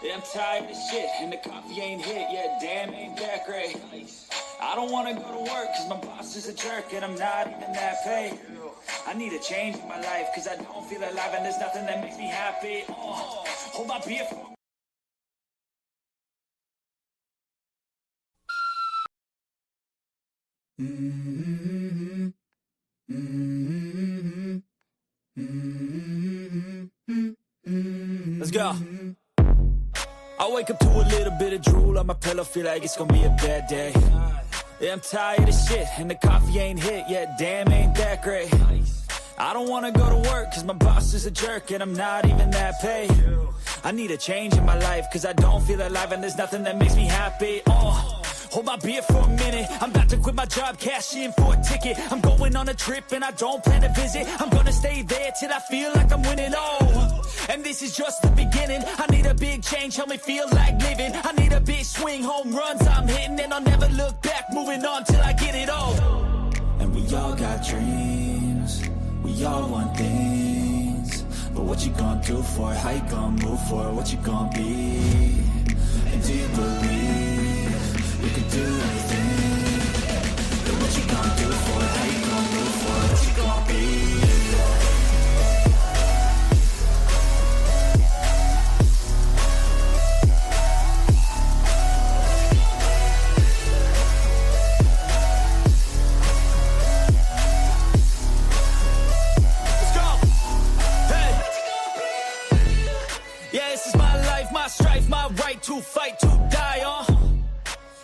Yeah, I'm tired of shit, and the coffee ain't hit yet. Damn, ain't that great. I don't wanna go to work, cause my boss is a jerk, and I'm not even that paid. I need a change in my life, cause I don't feel alive, and there's nothing that makes me happy. Oh, hold my beer for Let's go. I wake up to a little bit of drool on my pillow, feel like it's gonna be a bad day. Yeah, I'm tired of shit, and the coffee ain't hit yet. Damn, ain't that great. I don't wanna go to work, cause my boss is a jerk, and I'm not even that paid. I need a change in my life, cause I don't feel alive, and there's nothing that makes me happy. Oh, hold my beer for a minute. I'm about to quit my job, cash in for a ticket. I'm going on a trip and I don't plan to visit. I'm gonna stay there till I feel like I'm winning. Oh, and this is just the beginning. I need a big change, help me feel like living. I need a big swing, home runs I'm hitting, and I'll never look back, moving on till I get it all. And we all got dreams, we all want things, but what you gonna do for it? How you gonna move for it? What you gonna be? And do you believe you can do anything? But what you gonna do for it? How you gonna move for it? What you gonna be? Let's go. Hey. Yeah, this is my life, my strife, my right to fight, to die on.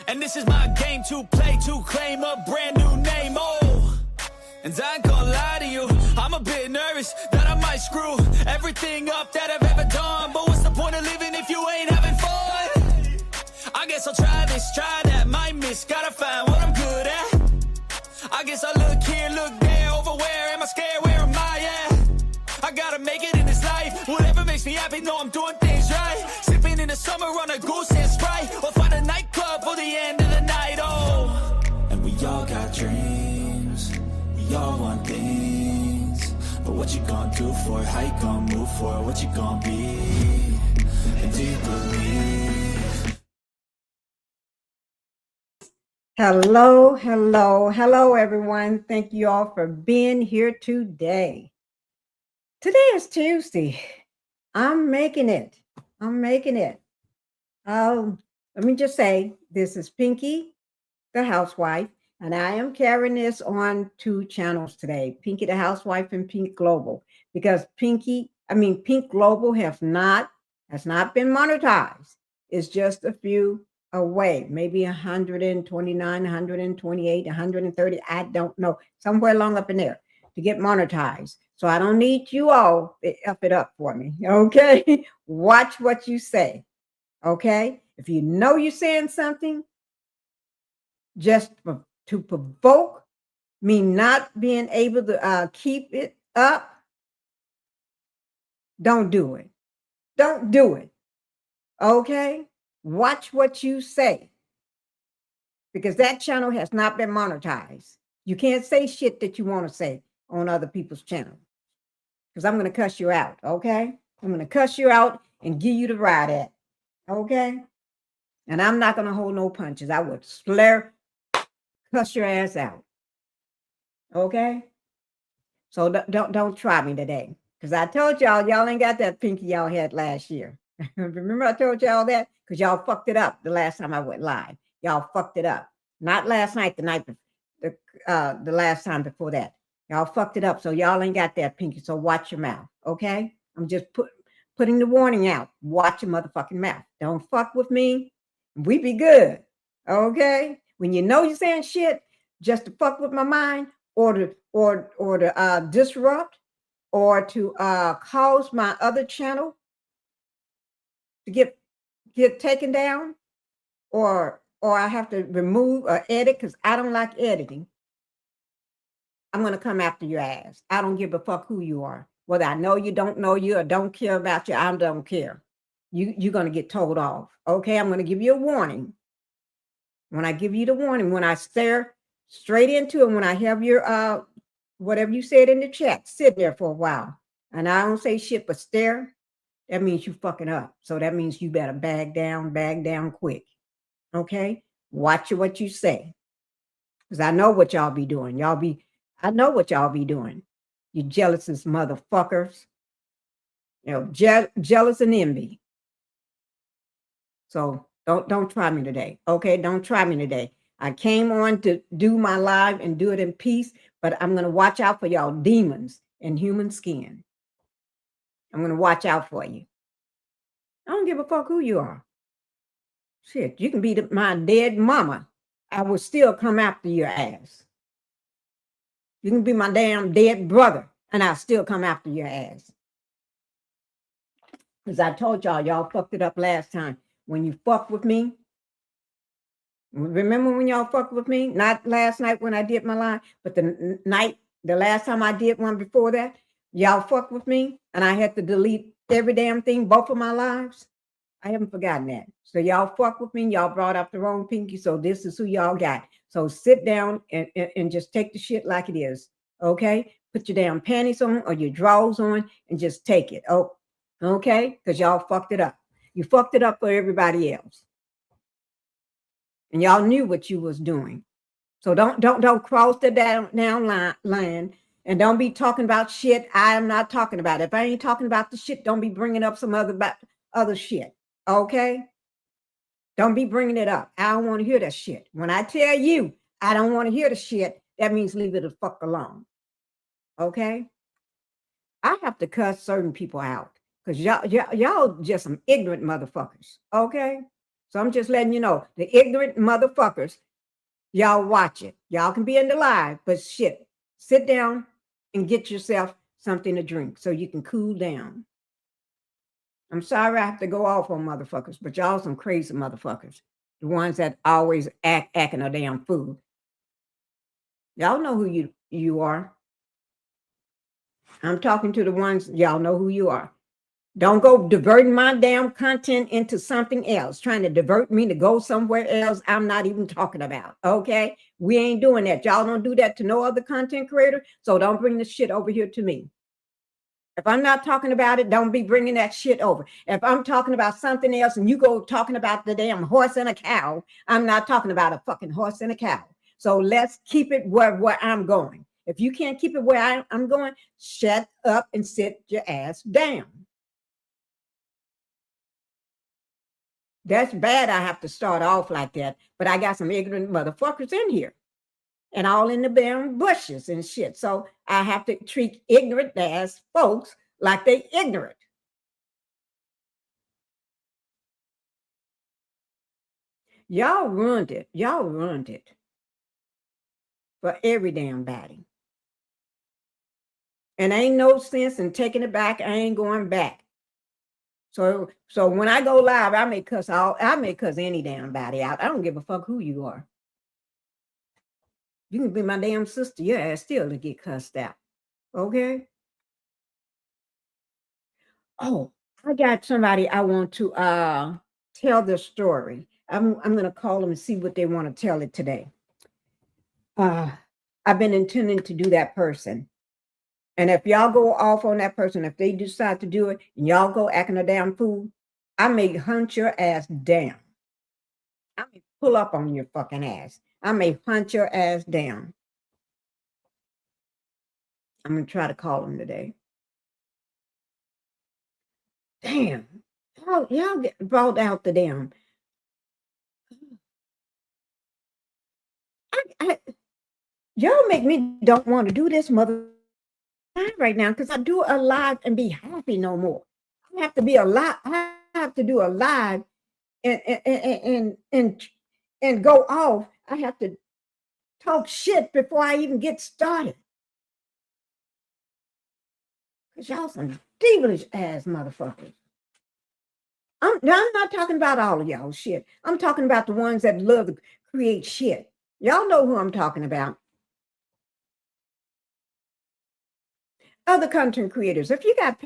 And this is my game to play, to claim a brand new name, oh. And I ain't gonna lie to you, I'm a bit nervous that I might screw everything up that I've ever done. But what's the point of living if you ain't having fun? I guess I'll try this, try that, might miss, gotta find what I'm good at. I guess I look here, look there, over where am I scared, where am I at? I gotta make it in this life, whatever makes me happy, know I'm doing things right. Sipping in the summer on a goose and Sprite, or find a nightclub for the end of the night, oh. And we all got dreams, we all want things, but what you gonna do for it? How you gonna move for it? What you gonna be? And do you believe? Hello, hello, hello, everyone. Thank you all for being here today. Today is Tuesday. I'm making it. I'm making it. Let me just say, this is Pinky, the housewife, and I am carrying this on 2 channels today, Pinky the housewife and Pink Global, because Pink Global has not been monetized. It's just a few away, maybe 129, 128, 130, I don't know, somewhere along up in there to get monetized. So I don't need you all to up it up for me, okay? Watch what you say, okay? If you know you're saying something, just to provoke me not being able to keep it up, don't do it. Don't do it, okay? Watch what you say, because that channel has not been monetized. You can't say shit that you want to say on other people's channel, because I'm going to cuss you out, okay? I'm going to cuss you out and give you the ride at, okay? And I'm not going to hold no punches. I would cuss your ass out, okay? So don't try me today, because I told y'all ain't got that Pinky y'all had last year. Remember I told y'all that? Because y'all fucked it up the last time I went live. Y'all fucked it up. Not last night, the last time before that. Y'all fucked it up, so y'all ain't got that Pinky, so watch your mouth, okay? I'm just putting the warning out. Watch your motherfucking mouth. Don't fuck with me. We be good, okay? When you know you're saying shit just to fuck with my mind, or to disrupt, or to cause my other channel to get taken down, or I have to remove or edit because I don't like editing, I'm going to come after your ass. I don't give a fuck who you are. Whether I know you, don't know you, or don't care about you, I don't care. You're going to get told off, okay? I'm going to give you a warning. When I give you the warning, when I stare straight into it, when I have your, whatever you said in the chat, sit there for a while, and I don't say shit but stare, that means you fucking up. So that means you better bag down quick. Okay? Watch what you say. Because I know what y'all be doing. I know what y'all be doing. You jealous as motherfuckers. You know, jealous and envy. So don't try me today. Okay? Don't try me today. I came on to do my live and do it in peace, but I'm going to watch out for y'all demons in human skin. I'm going to watch out for you. I don't give a fuck who you are. Shit, you can be my dead mama. I will still come after your ass. You can be my damn dead brother, and I'll still come after your ass. Because I told y'all fucked it up last time. When you fucked with me, remember when y'all fucked with me? Not last night when I did my live, but the last time I did one before that, y'all fucked with me, and I had to delete every damn thing, both of my lives. I haven't forgotten that. So y'all fuck with me. Y'all brought up the wrong pinky. So this is who y'all got. So sit down and just take the shit like it is. Okay? Put your damn panties on or your drawers on and just take it. Oh, okay? Because y'all fucked it up. You fucked it up for everybody else. And y'all knew what you was doing. So don't cross the down line and don't be talking about shit I am not talking about. If I ain't talking about the shit, don't be bringing up some other shit. Okay? Don't be bringing it up. I don't want to hear that shit. When I tell you I don't want to hear the shit, that means leave it the fuck alone. Okay? I have to cuss certain people out because y'all just some ignorant motherfuckers. Okay? So I'm just letting you know, the ignorant motherfuckers, y'all watch it. Y'all can be in the live, but shit, sit down and get yourself something to drink so you can cool down. I'm sorry I have to go off on motherfuckers, but y'all some crazy motherfuckers. The ones that always acting a damn fool. Y'all know who you are. I'm talking to the ones, y'all know who you are. Don't go diverting my damn content into something else, trying to divert me to go somewhere else I'm not even talking about, okay? We ain't doing that. Y'all don't do that to no other content creator, so don't bring this shit over here to me. If I'm not talking about it, don't be bringing that shit over. If I'm talking about something else and you go talking about the damn horse and a cow, I'm not talking about a fucking horse and a cow. So let's keep it where I'm going. If you can't keep it where I'm going, shut up and sit your ass down. That's bad. I have to start off like that, but I got some ignorant motherfuckers in here and all in the damn bushes and shit. So I have to treat ignorant ass folks like they ignorant. Y'all ruined it. Y'all ruined it for every damn body. And ain't no sense in taking it back. I ain't going back. So when I go live, I may cuss any damn body out. I don't give a fuck who you are. You can be my damn sister, your ass still to get cussed out. Okay? Oh, I got somebody I want to tell their story. I'm gonna call them and see what they want to tell it today. I've been intending to do that person. And if y'all go off on that person, if they decide to do it and y'all go acting a damn fool, I may hunt your ass down. I may pull up on your fucking ass. I may hunt your ass down. I'm going to try to call him today. Damn. Y'all get brought out the damn. Y'all make me don't want to do this mother right now because I do a live and be happy no more. I have to be alive. I have to do a live and go off. I have to talk shit before I even get started. Because y'all some devilish ass motherfuckers. I'm not talking about all of y'all shit. I'm talking about the ones that love to create shit. Y'all know who I'm talking about. Other content creators. If you got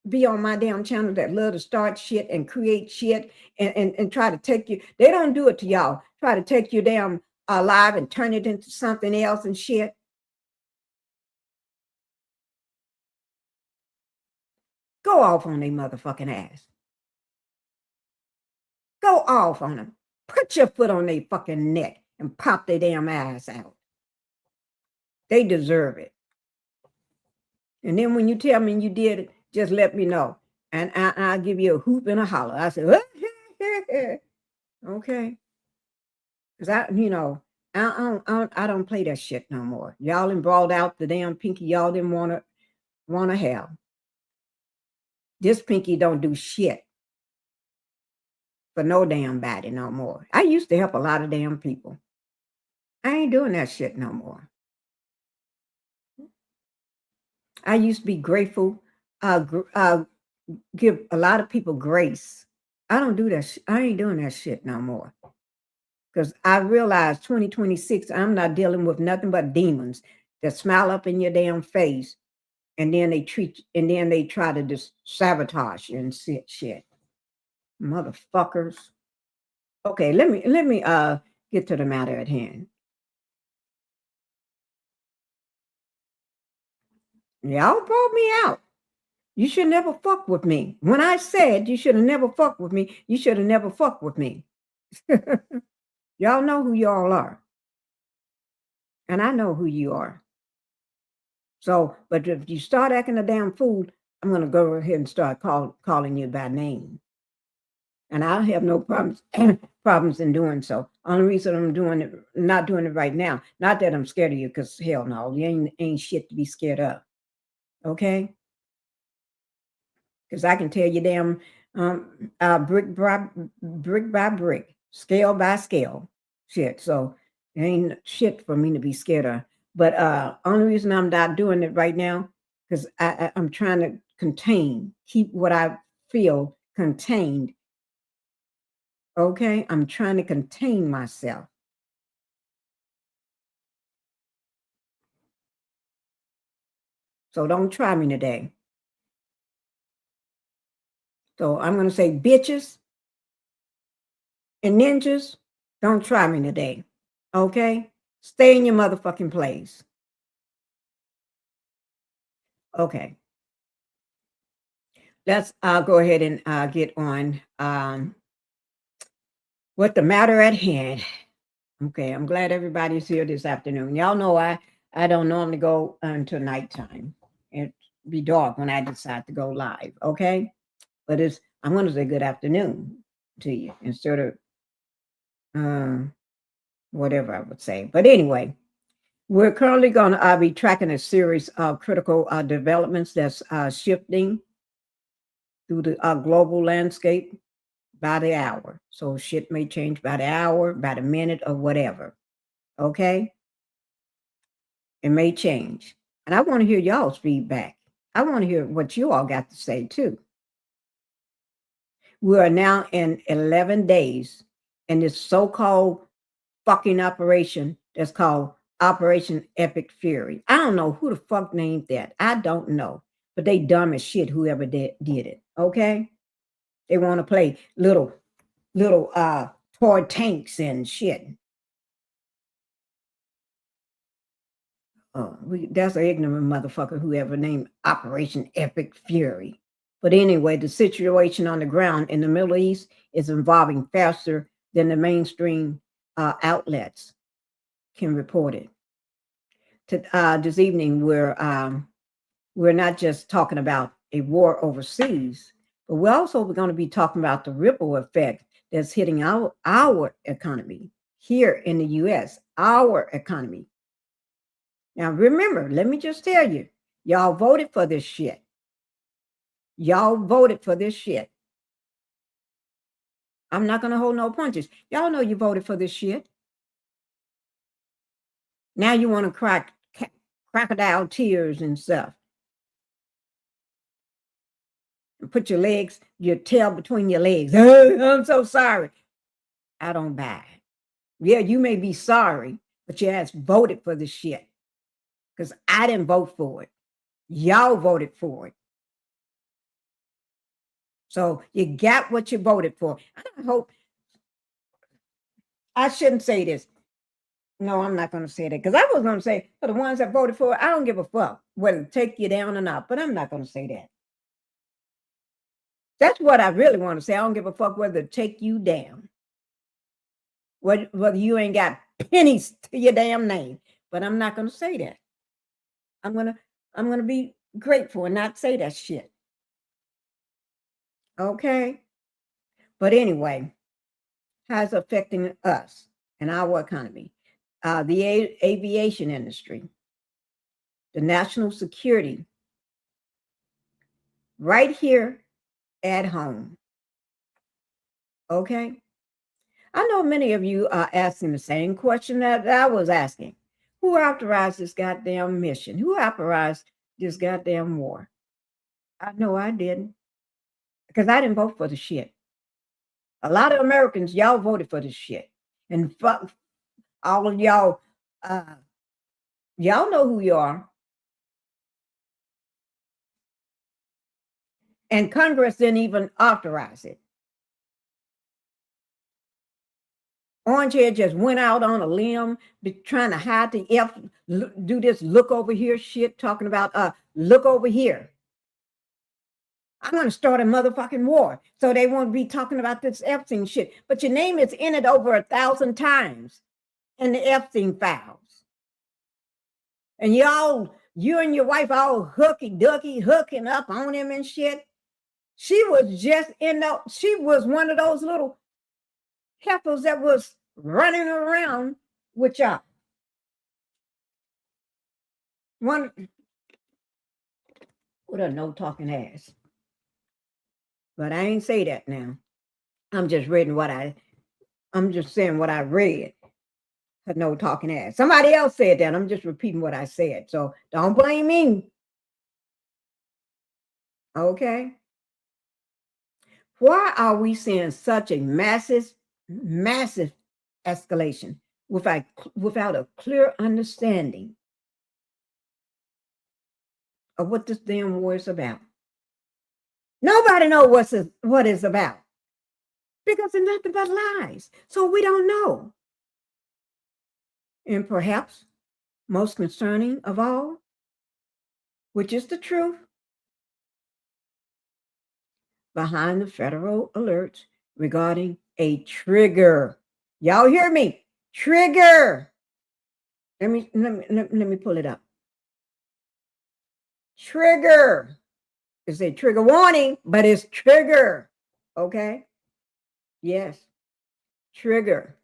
be on my damn channel that love to start shit and create shit and try to take you, they don't do it to y'all. Try to take you damn live and turn it into something else and shit. Go off on their motherfucking ass. Go off on them. Put your foot on their fucking neck and pop their damn ass out. They deserve it. And then when you tell me you did it, just let me know. And I'll give you a hoop and a holler. I said, okay. Because I don't play that shit no more. Y'all done brought out the damn pinky y'all didn't want to have. This pinky don't do shit for no damn body no more. I used to help a lot of damn people. I ain't doing that shit no more. I used to be grateful, give a lot of people grace. I don't do that. I ain't doing that shit no more. Because I realized 2026, I'm not dealing with nothing but demons that smile up in your damn face, and then they try to just sabotage you and shit. Motherfuckers. Okay, let me get to the matter at hand. Y'all brought me out. You should never fuck with me. When I said you should have never fucked with me, you should have never fucked with me. Y'all know who y'all are. And I know who you are. So, but if you start acting a damn fool, I'm going to go ahead and start calling you by name. And I have no problems in doing so. Only reason I'm not doing it right now, not that I'm scared of you, because hell no, you ain't shit to be scared of. Okay? Because I can tell you damn brick by brick, scale by scale shit. So it ain't shit for me to be scared of. But only reason I'm not doing it right now, because I'm trying to keep what I feel contained. Okay? I'm trying to contain myself. So don't try me today. So I'm going to say bitches and ninjas, don't try me today. Okay? Stay in your motherfucking place. Okay. Let's go ahead and get on what the matter at hand. Okay, I'm glad everybody's here this afternoon. Y'all know I don't normally go until nighttime. It be dark when I decide to go live, okay? But I'm going to say good afternoon to you instead of whatever I would say. But anyway, we're currently going to be tracking a series of critical developments that's shifting through the global landscape by the hour. So shit may change by the hour, by the minute, or whatever. Okay? It may change. And I want to hear y'all's feedback. I want to hear what you all got to say too. We are now in 11 days in this so-called fucking operation that's called Operation Epic Fury. I don't know who the fuck named that. I don't know. But they dumb as shit, whoever did it. Okay? They want to play little toy tanks and shit. That's an ignorant motherfucker whoever named Operation Epic Fury. But anyway, the situation on the ground in the Middle East is evolving faster than the mainstream outlets can report it. This evening, we're not just talking about a war overseas, but we're going to be talking about the ripple effect that's hitting our economy here in the U.S., our economy. Now, remember, let me just tell you, y'all voted for this shit. Y'all voted for this shit. I'm not going to hold no punches. Y'all know you voted for this shit. Now you want to cry crocodile tears and stuff. And put your tail between your legs. I'm so sorry. I don't buy it. Yeah, you may be sorry, but your ass voted for this shit. Because I didn't vote for it. Y'all voted for it. So you got what you voted for. I hope. I shouldn't say this. No, I'm not going to say that. Because I was going to say, for the ones that voted for it, I don't give a fuck whether it take you down or not. But I'm not going to say that. That's what I really want to say. I don't give a fuck whether to take you down. Whether you ain't got pennies to your damn name. But I'm not going to say that. I'm gonna be grateful and not say that shit. Okay? But anyway, how's it affecting us and our economy? The aviation industry, the national security, right here at home. Okay? I know many of you are asking the same question that I was asking. Who authorized this goddamn mission? Who authorized this goddamn war? I know I didn't, because I didn't vote for the shit. A lot of Americans, y'all voted for this shit. And fuck all of y'all, y'all know who you are. And Congress didn't even authorize it. Orangehead just went out on a limb, trying to hide the do this look over here shit, talking about look over here. I'm going to start a motherfucking war. So they won't be talking about this Epstein shit. But your name is in it over 1,000 times in the Epstein files. And you and your wife all hooky-ducky, hooking up on him and shit. She was just she was one of those little heifers that was running around with y'all. One with a no-talking ass. But I ain't say that now. I'm just reading I'm just saying what I read. A no-talking ass. Somebody else said that. I'm just repeating what I said. So don't blame me. Okay? Why are we seeing such a massive escalation without a clear understanding of what this damn war is about? Nobody knows what it's about, because it's nothing but lies. So we don't know. And perhaps most concerning of all, which is the truth, behind the federal alerts regarding a trigger. Y'all hear me? Trigger. Let me pull it up. Trigger. It's a trigger warning, but it's trigger. Okay? Yes. Trigger.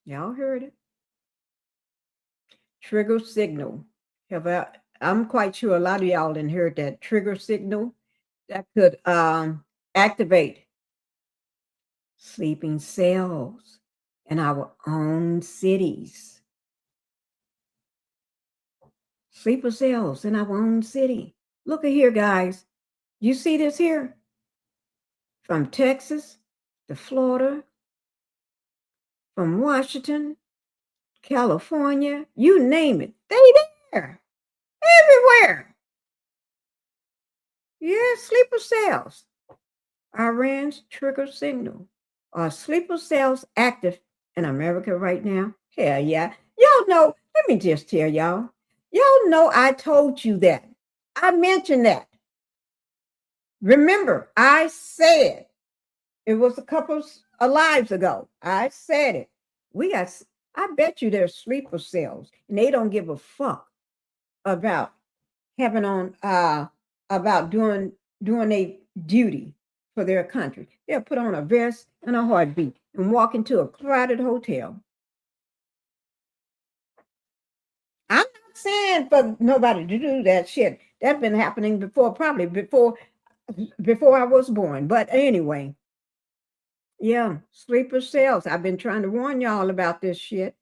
Y'all heard it. Trigger signal. I'm quite sure a lot of y'all didn't hear that trigger signal that could activate sleeping cells in our own cities. Sleeper cells in our own city. Look at here, guys. You see this here? From Texas to Florida, from Washington, California, you name it. They there. Everywhere. Yeah, sleeper cells. Iran's trigger signal. Are sleeper cells active in America right now? Hell yeah. Y'all know, let me just tell y'all. Y'all know I told you that. I mentioned that. Remember, I said, it was a couple of lives ago. I said it. I bet you there's sleeper cells, and they don't give a fuck about having on about doing a duty for their country. They'll put on a vest and a heartbeat and walk into a crowded hotel. I'm not saying for nobody to do that shit. That's been happening before, probably before I was born. But anyway, yeah, sleeper cells. I've been trying to warn y'all about this shit.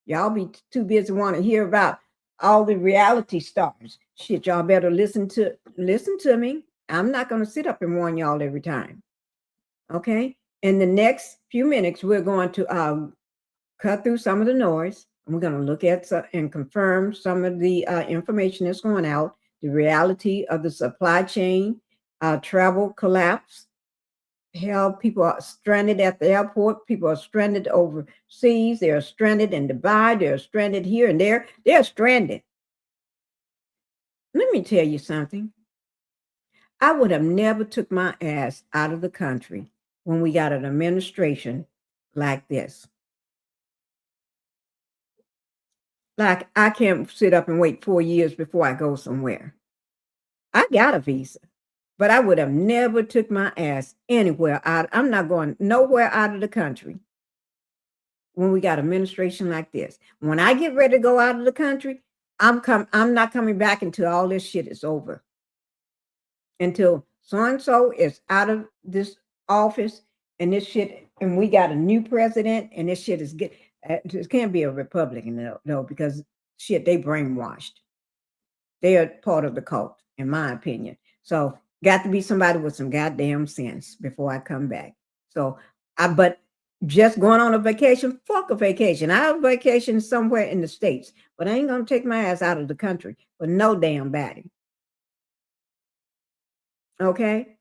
Y'all be too busy want to hear about all the reality stars. Shit, y'all better listen to me. I'm not going to sit up and warn y'all every time. Okay? In the next few minutes, we're going to cut through some of the noise. And we're going to look at and confirm some of the information that's going out, the reality of the supply chain, travel collapse. Hell, people are stranded at the airport. People are stranded overseas. They're stranded in Dubai. They're stranded here and there. They're stranded. Let me tell you something. I would have never took my ass out of the country when we got an administration like this. Like, I can't sit up and wait 4 years before I go somewhere. I got a visa, but I would have never took my ass anywhere out. I'm not going nowhere out of the country when we got administration like this. When I get ready to go out of the country, I'm not coming back until all this shit is over. Until so-and-so is out of this office and this shit, and we got a new president and this shit is good. It can't be a Republican, no, because shit, they brainwashed. They are part of the cult, in my opinion. So got to be somebody with some goddamn sense before I come back. So but just going on a vacation, fuck a vacation. I have a vacation somewhere in the States, but I ain't gonna take my ass out of the country for no damn body. Okay?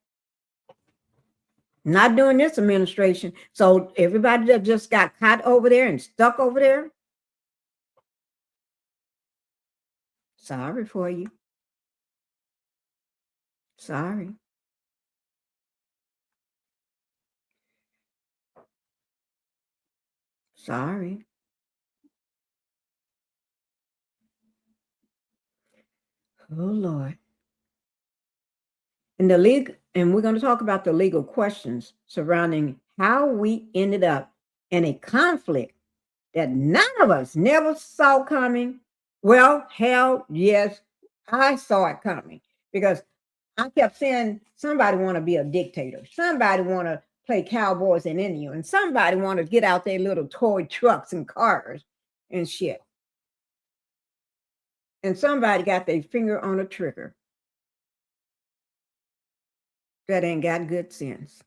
Not doing this administration. So everybody that just got caught over there and stuck over there, sorry for you. Sorry. Sorry. Oh Lord. And we're going to talk about the legal questions surrounding how we ended up in a conflict that none of us never saw coming. Well, hell, yes, I saw it coming because I kept saying somebody want to be a dictator. Somebody want to play cowboys and Indians, and somebody want to get out their little toy trucks and cars and shit. And somebody got their finger on a trigger that ain't got good sense.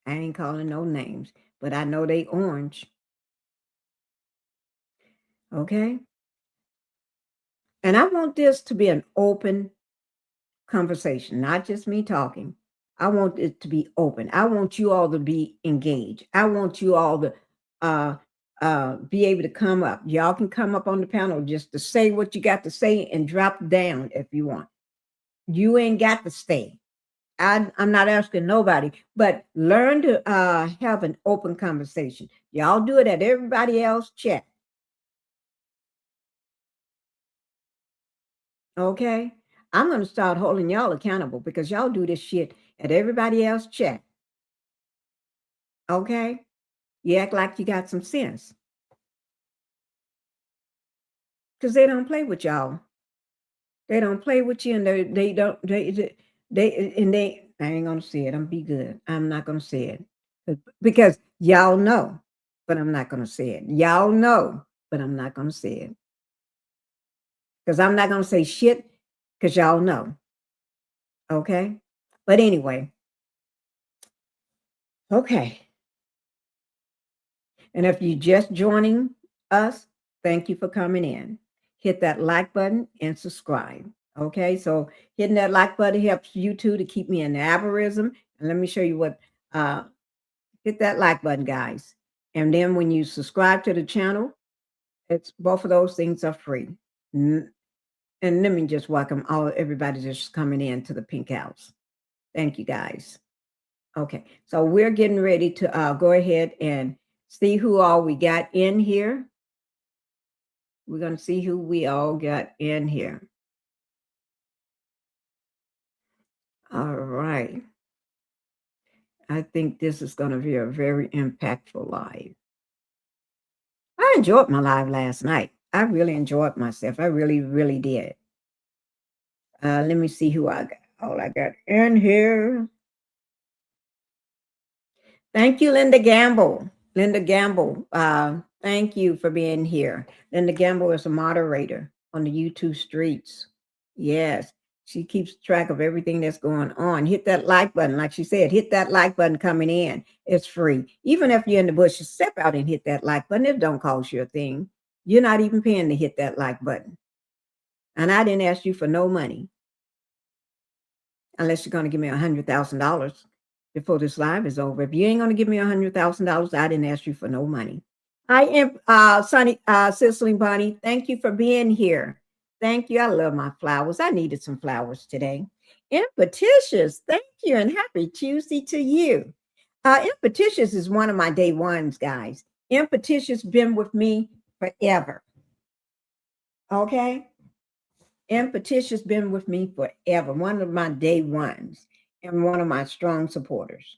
I ain't calling no names, but I know they orange. Okay? And I want this to be an open conversation, not just me talking. I want it to be open. I want you all to be engaged. I want you all to be able to come up. Y'all can come up on the panel just to say what you got to say and drop down if you want. You ain't got to stay. I'm not asking nobody, but learn to have an open conversation. Y'all do it at everybody else chat. Okay? I'm going to start holding y'all accountable because y'all do this shit at everybody else chat. Okay? You act like you got some sense. Because they don't play with y'all. They don't play with you, and I ain't gonna say it. I'm be good. I'm not gonna say it. Because y'all know, but I'm not gonna say it. Y'all know, but I'm not gonna say it. Because I'm not gonna say shit because y'all know. Okay? But anyway. Okay. And if you're just joining us, thank you for coming in. Hit that like button and subscribe. Okay, so hitting that like button helps you too to keep me in the algorithm. And let me show you what, hit that like button, guys. And then when you subscribe to the channel, it's both of those things are free. And let me just welcome everybody just coming in to the Pink House. Thank you, guys. Okay, so we're getting ready to go ahead and see who all we got in here. We're going to see who we all got in here. All right. I think this is going to be a very impactful live. I enjoyed my live last night. I really enjoyed myself. I really, really did. Let me see who I got. All I got in here. Thank you, Linda Gamble. Linda Gamble, thank you for being here. Linda Gamble is a moderator on the YouTube streets. Yes, she keeps track of everything that's going on. Hit that like button. Like she said, hit that like button coming in. It's free. Even if you're in the bushes, step out and hit that like button. It don't cost you a thing. You're not even paying to hit that like button. And I didn't ask you for no money. Unless you're going to give me $100,000 before this live is over. If you ain't going to give me $100,000, I didn't ask you for no money. I am Cicely Bunny. Thank you for being here. Thank you. I love my flowers. I needed some flowers today. Impetitious, thank you, and happy Tuesday to you. Impetitious is one of my day ones, guys. Impetitious been with me forever. Okay? Impetitious been with me forever. One of my day ones and one of my strong supporters.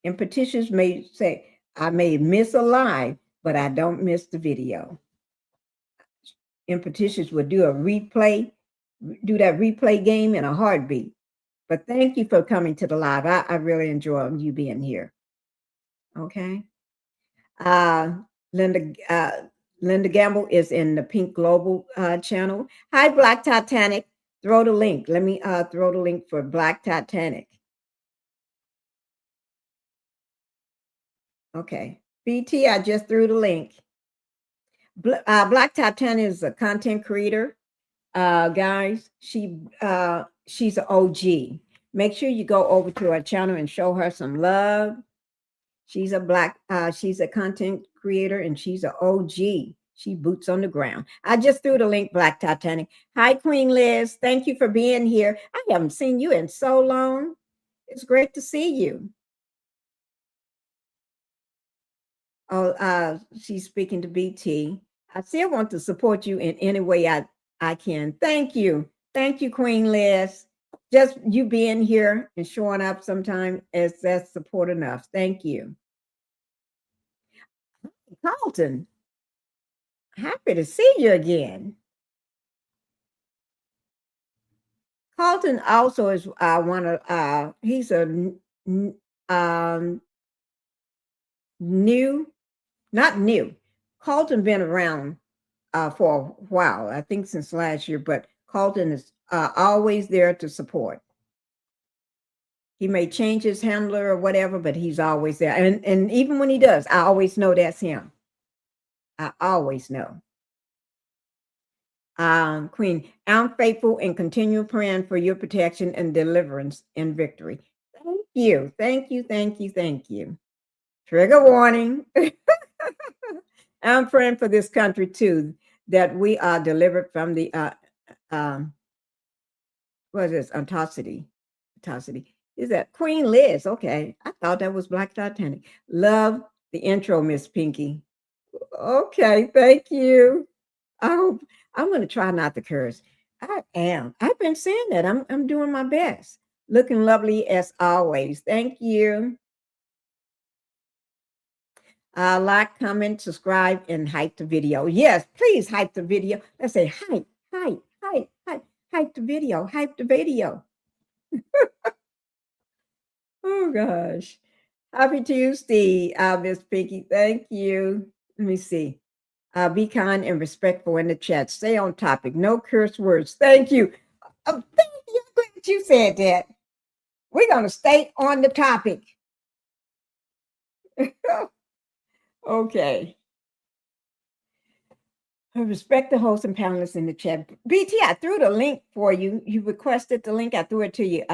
Impetitious may say, I may miss a live, but I don't miss the video. Impetitious would do a replay, do that replay game in a heartbeat. But thank you for coming to the live. I really enjoy you being here. Okay. Linda Gamble is in the Pink Global channel. Hi, Black Titanic. Throw the link. Let me throw the link for Black Titanic. Okay. BT, I just threw the link. Black Titanic is a content creator. Guys, she's an OG. Make sure you go over to her channel and show her some love. She's a content creator and she's an OG. She boots on the ground. I just threw the link, Black Titanic. Hi, Queen Liz. Thank you for being here. I haven't seen you in so long. It's great to see you. Oh, she's speaking to BT. I still want to support you in any way I can. Thank you. Thank you, Queen Liz. Just you being here and showing up sometime that's support enough. Thank you. Carlton, happy to see you again. Carlton also is one of he's a new, not new. Carlton been around for a while, I think since last year, but Carlton is always there to support. He may change his handler or whatever, but he's always there. And even when he does, I always know that's him. I always know. Queen, I'm faithful and continue praying for your protection and deliverance and victory. Thank you. Thank you. Thank you. Thank you. Trigger warning. I'm praying for this country too, that we are delivered from the what is this? Atrocity. Is that Queen Liz? Okay. I thought that was Black Titanic. Love the intro, Miss Pinky. Okay, thank you. I hope I'm going to try not to curse. I am. I've been saying that. I'm doing my best. Looking lovely as always. Thank you. Like, comment, subscribe, and hype the video. Yes, please hype the video. Let's say hype the video. Hype the video. Oh gosh. Happy Tuesday, Miss Pinky. Thank you. Let me see. Be kind and respectful in the chat. Stay on topic. No curse words. Thank you. Thank you. I'm glad you said that. We're going to stay on the topic. Okay. I respect the hosts and panelists in the chat. BT, I threw the link for you. You requested the link. I threw it to you.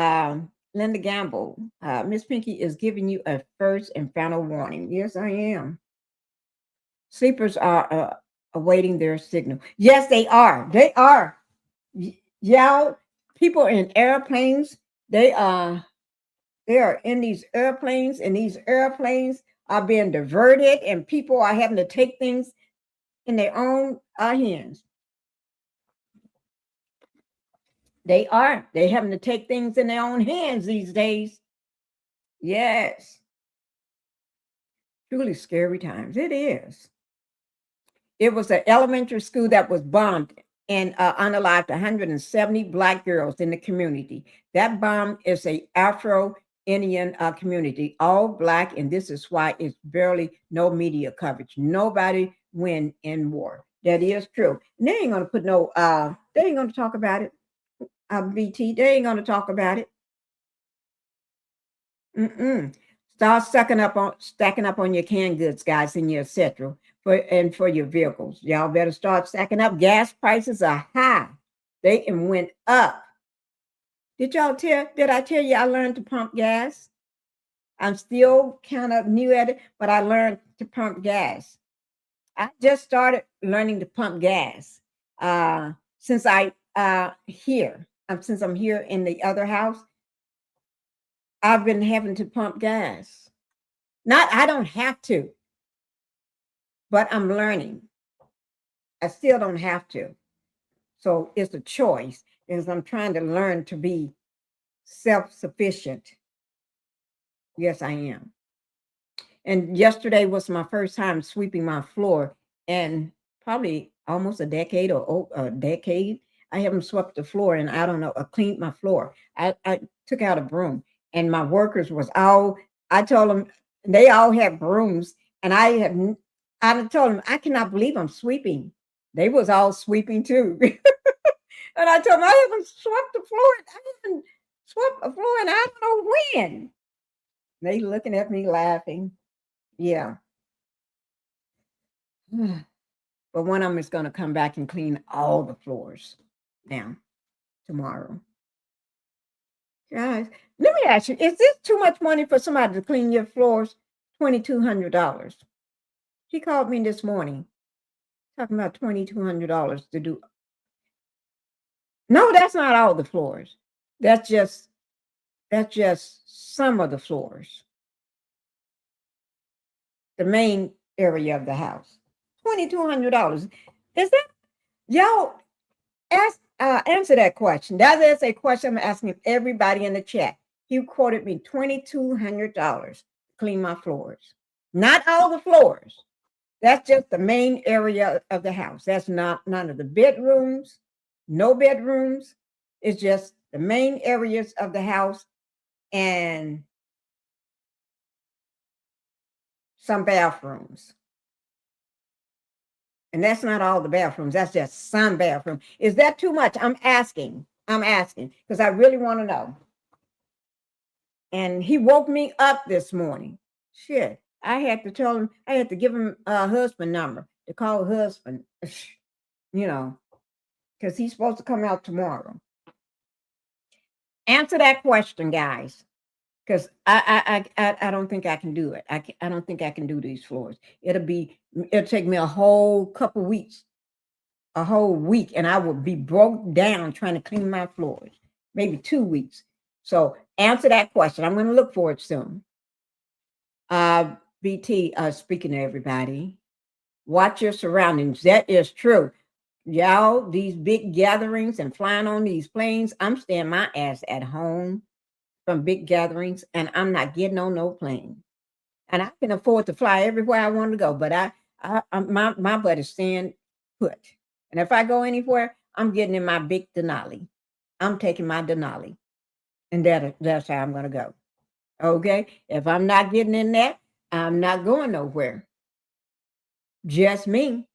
Linda Gamble. Miss Pinky is giving you a first and final warning. Yes, I am. Sleepers are awaiting their signal. Yes, they are. They are. Y'all, people in airplanes, they are in these airplanes, and these airplanes are being diverted, and people are having to take things in their own hands. They are. They're having to take things in their own hands these days. Yes. Truly scary times. It is. It was an elementary school that was bombed and unalived 170 Black girls in the community. That bomb is a Afro-Indian community, all Black, and this is why it's barely no media coverage. Nobody win in war. That is true. And they ain't gonna put no. They ain't gonna talk about it. BT. They ain't gonna talk about it. Start stacking up on your canned goods, guys, and your etc. For your vehicles. Y'all better start stacking up. Gas prices are high. They went up. Did I tell you I learned to pump gas? I'm still kind of new at it, but I learned to pump gas. I just started learning to pump gas since I here. since I'm here in the other house, I've been having to pump gas. I don't have to, but I'm learning. I still don't have to. So it's a choice because I'm trying to learn to be self-sufficient. Yes, I am. And yesterday was my first time sweeping my floor in probably almost a decade or a decade. I haven't swept the floor and I don't know, cleaned my floor. I took out a broom and my workers was all, I told them, they all had brooms and I told them, I cannot believe I'm sweeping. They was all sweeping too. And I told them, I haven't swept the floor. I haven't swept the floor and I don't know when. They looking at me laughing. Yeah. But one of them is going to come back and clean all the floors now tomorrow. Guys, let me ask you, is this too much money for somebody to clean your floors? $2,200. He called me this morning talking about $2,200 to do. No, that's not all the floors. That's just some of the floors. The main area of the house. $2,200. Is that, y'all answer that question? That's a question I'm asking everybody in the chat. He quoted me $2,200 to clean my floors. Not all the floors. That's just the main area of the house. That's not none of the bedrooms, no bedrooms. It's just the main areas of the house and some bathrooms. And that's not all the bathrooms. That's just some bathroom. Is that too much? I'm asking because I really want to know. And he woke me up this morning. Shit. I had to tell him, I had to give him a husband number to call husband, because he's supposed to come out tomorrow. Answer that question, guys. Because I don't think I can do it. I don't think I can do these floors. It'll take me a whole couple weeks, a whole week, and I will be broke down trying to clean my floors. Maybe 2 weeks. So answer that question. I'm going to look for it soon. BT, speaking to everybody, watch your surroundings. That is true. Y'all, these big gatherings and flying on these planes, I'm staying my ass at home from big gatherings, and I'm not getting on no plane. And I can afford to fly everywhere I want to go, but my butt is staying put. And if I go anywhere, I'm getting in my big Denali. I'm taking my Denali, and that's how I'm going to go. Okay? If I'm not getting in that, I'm not going nowhere. Just me.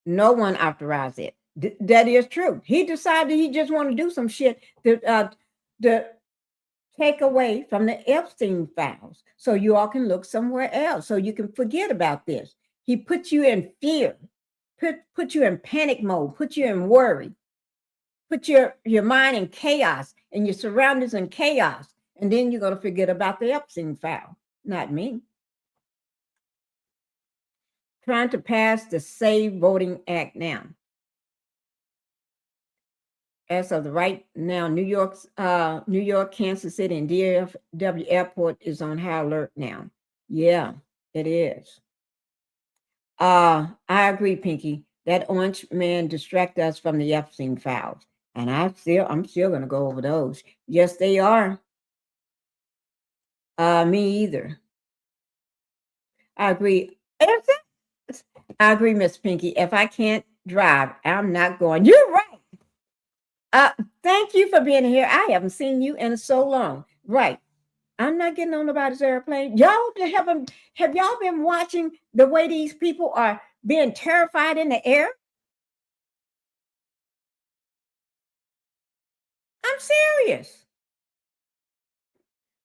No one authorized it. That is true. He decided he just want to do some shit to take away from the Epstein files so you all can look somewhere else, so you can forget about this. He put you in fear, put you in panic mode, put you in worry, put your mind in chaos and your surroundings in chaos. And then you're going to forget about the Epstein file. Not me. Trying to pass the Save Voting Act now. As of the right now, New York, Kansas City, and DFW Airport is on high alert now. Yeah, it is. I agree, Pinky. That orange man distracted us from the Epstein files, and I'm still going to go over those. Yes, they are. Me either. I agree. I agree, Miss Pinky. If I can't drive, I'm not going. You're right. Thank you for being here. I haven't seen you in so long. Right. I'm not getting on nobody's airplane. Y'all have y'all been watching the way these people are being terrified in the air? I'm serious.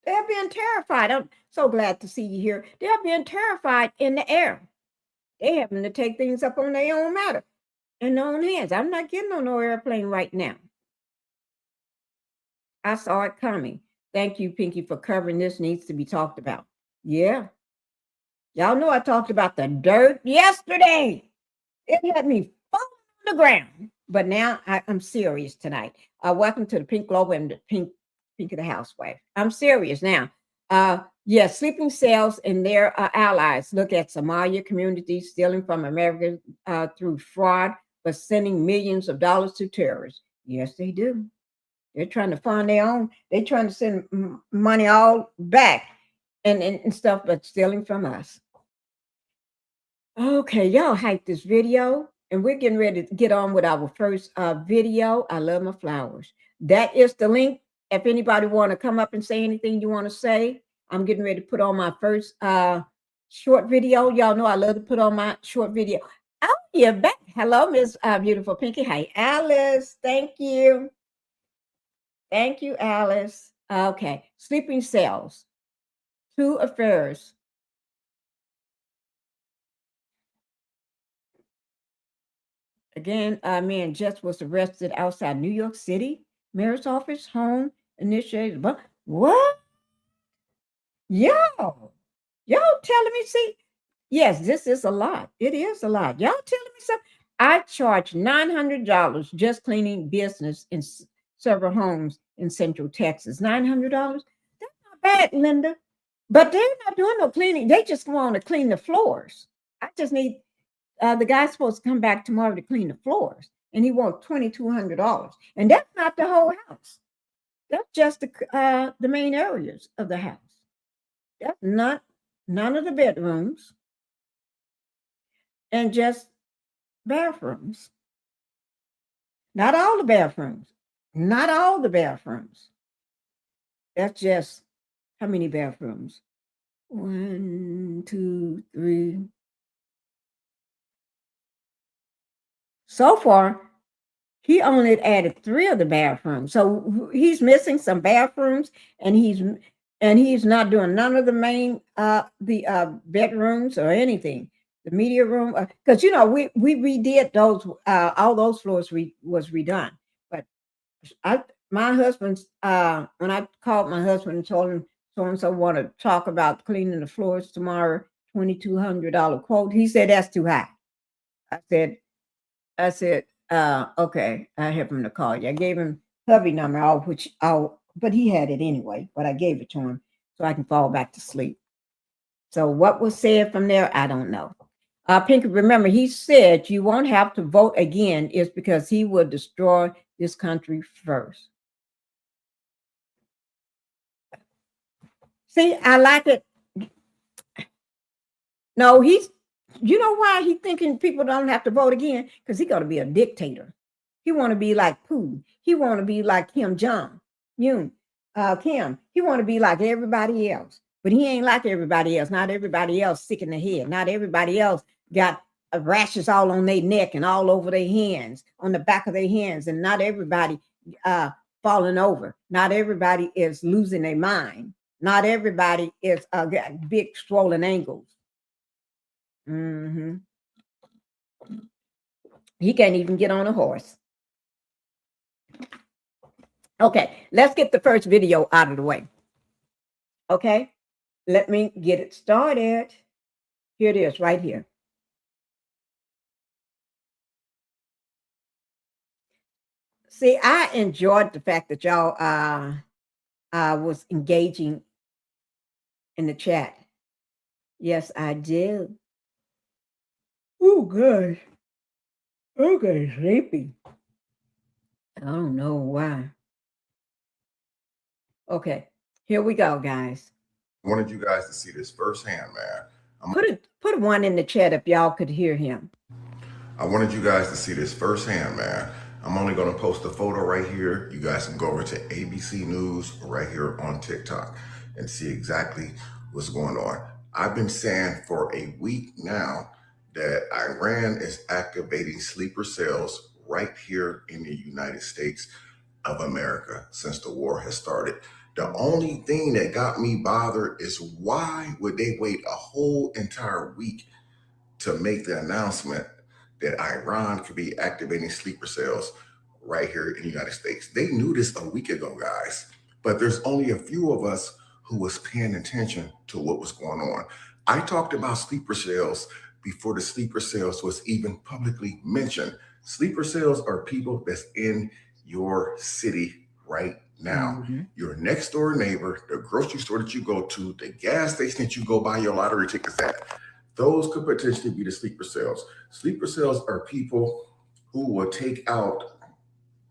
They're being terrified. I'm so glad to see you here. They're being terrified in the air. They having to take things up on their own matter, in their own hands. I'm not getting on no airplane right now. I saw it coming. Thank you, Pinky, for covering this. Needs to be talked about. Yeah. Y'all know I talked about the dirt yesterday. It had me falling on the ground. But now I'm serious tonight. Welcome to the Pink Global and the Pink of the Housewife. I'm serious now. Yes, sleeping cells and their allies look at Somalia communities stealing from America through fraud, but sending millions of dollars to terrorists. Yes, they do. They're trying to fund their own. They're trying to send money all back and stuff, but stealing from us. Okay, y'all hype this video, and we're getting ready to get on with our first video. I love my flowers. That is the link. If anybody want to come up and say anything you want to say, I'm getting ready to put on my first short video. Y'all know I love to put on my short video. Oh, you're back. Hello, Miss Beautiful Pinky. Hi, Alice. Thank you. Thank you, Alice. Okay, sleeping cells. 2 affairs. Again, man Jess was arrested outside New York City mayor's office home. Initiated. But what? Y'all telling me? See, yes, this is a lot. It is a lot. Y'all telling me something? I charge $900 just cleaning business in several homes in Central Texas. $900. That's not bad, Linda. But they're not doing no cleaning. They just want to clean the floors. I just need. The guy's supposed to come back tomorrow to clean the floors, and he wants $2,200, and that's not the whole house. That's just the main areas of the house. That's not none of the bedrooms, and just bathrooms. Not all the bathrooms. Not all the bathrooms. That's just how many bathrooms? 1, 2, 3. So far, he only added 3 of the bathrooms. So he's missing some bathrooms, and he's not doing none of the main bedrooms or anything. The media room, because we redid those all those floors was redone. But my husband's when I called my husband and told him so and so want to talk about cleaning the floors tomorrow, $2,200 quote. He said that's too high. I said, okay, I have him to call you. I gave him hubby number, but he had it anyway, but I gave it to him so I can fall back to sleep. So what was said from there, I don't know. Pinky, remember, he said you won't have to vote again is because he will destroy this country first. See, I like it. No, you know why he thinking people don't have to vote again? Because he's going to be a dictator. He want to be like Putin. He want to be like Kim. He want to be like everybody else. But he ain't like everybody else. Not everybody else sick in the head. Not everybody else got rashes all on their neck and all over their hands, on the back of their hands. And not everybody falling over. Not everybody is losing their mind. Not everybody is got big swollen ankles. Mm-hmm. He can't even get on a horse. Okay, let's get the first video out of the way. Okay, let me get it started. Here it is, right here. See, I enjoyed the fact that y'all was engaging in the chat. Yes, I did. Oh, gosh. Okay, sleepy. I don't know why. Okay, here we go, guys. I wanted you guys to see this firsthand, man. Put one in the chat if y'all could hear him. I wanted you guys to see this firsthand, man. I'm only going to post a photo right here. You guys can go over to ABC News right here on TikTok and see exactly what's going on. I've been saying for a week now that Iran is activating sleeper cells right here in the United States of America since the war has started. The only thing that got me bothered is why would they wait a whole entire week to make the announcement that Iran could be activating sleeper cells right here in the United States? They knew this a week ago, guys, but there's only a few of us who was paying attention to what was going on. I talked about sleeper cells before the sleeper cells was even publicly mentioned. Sleeper cells are people that's in your city right now. Your next door neighbor, the grocery store that you go to, the gas station that you go buy your lottery tickets at. Those could potentially be the sleeper cells. Sleeper cells are people who will take out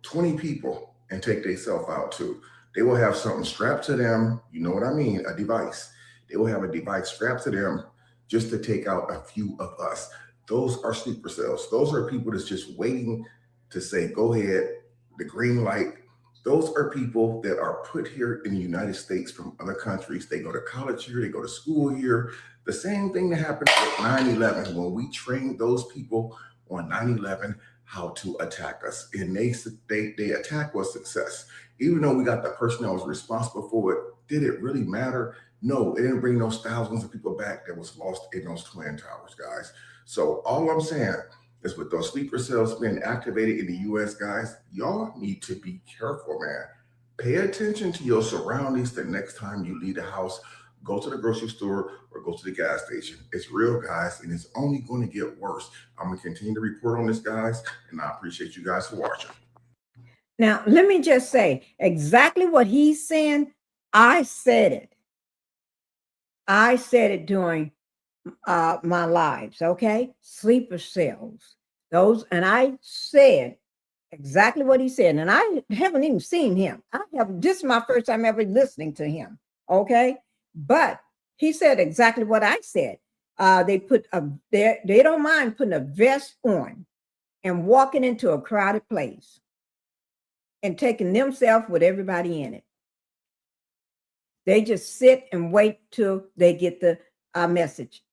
20 people and take themselves out too. They will have something strapped to them, you know what I mean, a device. They will have a device strapped to them just to take out a few of us. Those are sleeper cells. Those are people that's just waiting to say, go ahead, the green light. Those are people that are put here in the United States from other countries. They go to college here, they go to school here. The same thing that happened at 9/11 when we trained those people on 9/11 how to attack us. And they attack with success. Even though we got the person that was responsible for it, did it really matter? No, it didn't bring those thousands of people back that was lost in those Twin Towers, guys. So all I'm saying is with those sleeper cells being activated in the US, guys, y'all need to be careful, man. Pay attention to your surroundings the next time you leave the house, go to the grocery store or go to the gas station. It's real, guys, and it's only going to get worse. I'm going to continue to report on this, guys, and I appreciate you guys for watching. Now, let me just say exactly what he's saying. I said it. I said it during my lives, okay? Sleeper cells. Those, and I said exactly what he said. And I haven't even seen him. This is my first time ever listening to him, okay? But he said exactly what I said. They don't mind putting a vest on and walking into a crowded place and taking themselves with everybody in it. They just sit and wait till they get the message.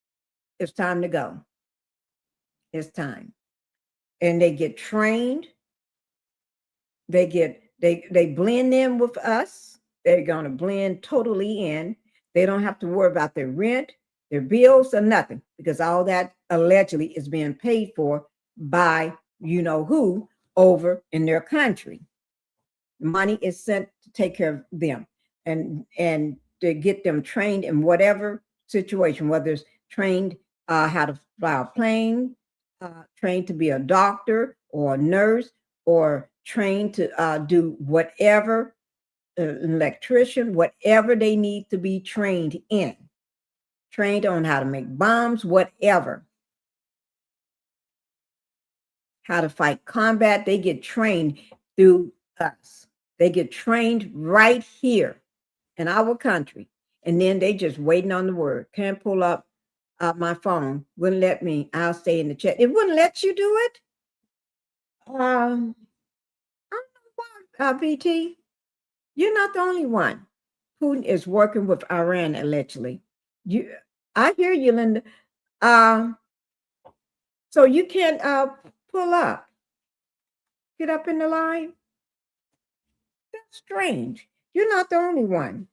It's time to go. It's time. And they get trained. They blend in with us. They're going to blend totally in. They don't have to worry about their rent, their bills, or nothing, because all that allegedly is being paid for by you know who over in their country. Money is sent to take care of them and to get them trained in whatever situation, whether it's trained how to fly a plane, trained to be a doctor or a nurse, or trained to do whatever, electrician, whatever they need to be trained in, trained on how to make bombs, whatever, how to fight combat. They get trained through us. They get trained right here in our country. And then they just waiting on the word. Can't pull up my phone. Wouldn't let me. I'll stay in the chat. It wouldn't let you do it. I don't know why, BT. You're not the only one. Putin is working with Iran allegedly. I hear you, Linda. So you can't pull up. Get up in the line. That's strange. You're not the only one.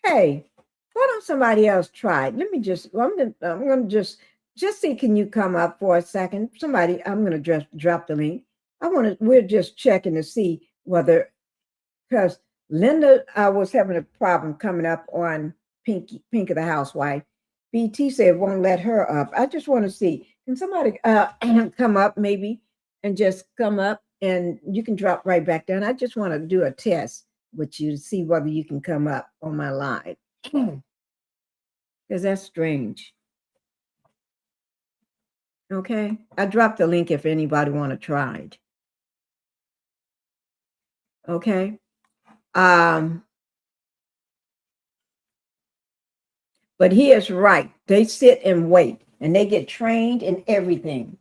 Hey, why don't somebody else try it? Let me just, I'm gonna just see, can you come up for a second? Somebody, I'm gonna just drop the link. We're just checking to see whether, because Linda was having a problem coming up on Pink of the Housewife. BT said won't let her up. I just want to see, can somebody come up maybe and just come up, and you can drop right back down. I just want to do a test with you to see whether you can come up on my live, because that's strange. Okay, I dropped the link if anybody want to try it. Okay. But he is right. They sit and wait, and they get trained in everything.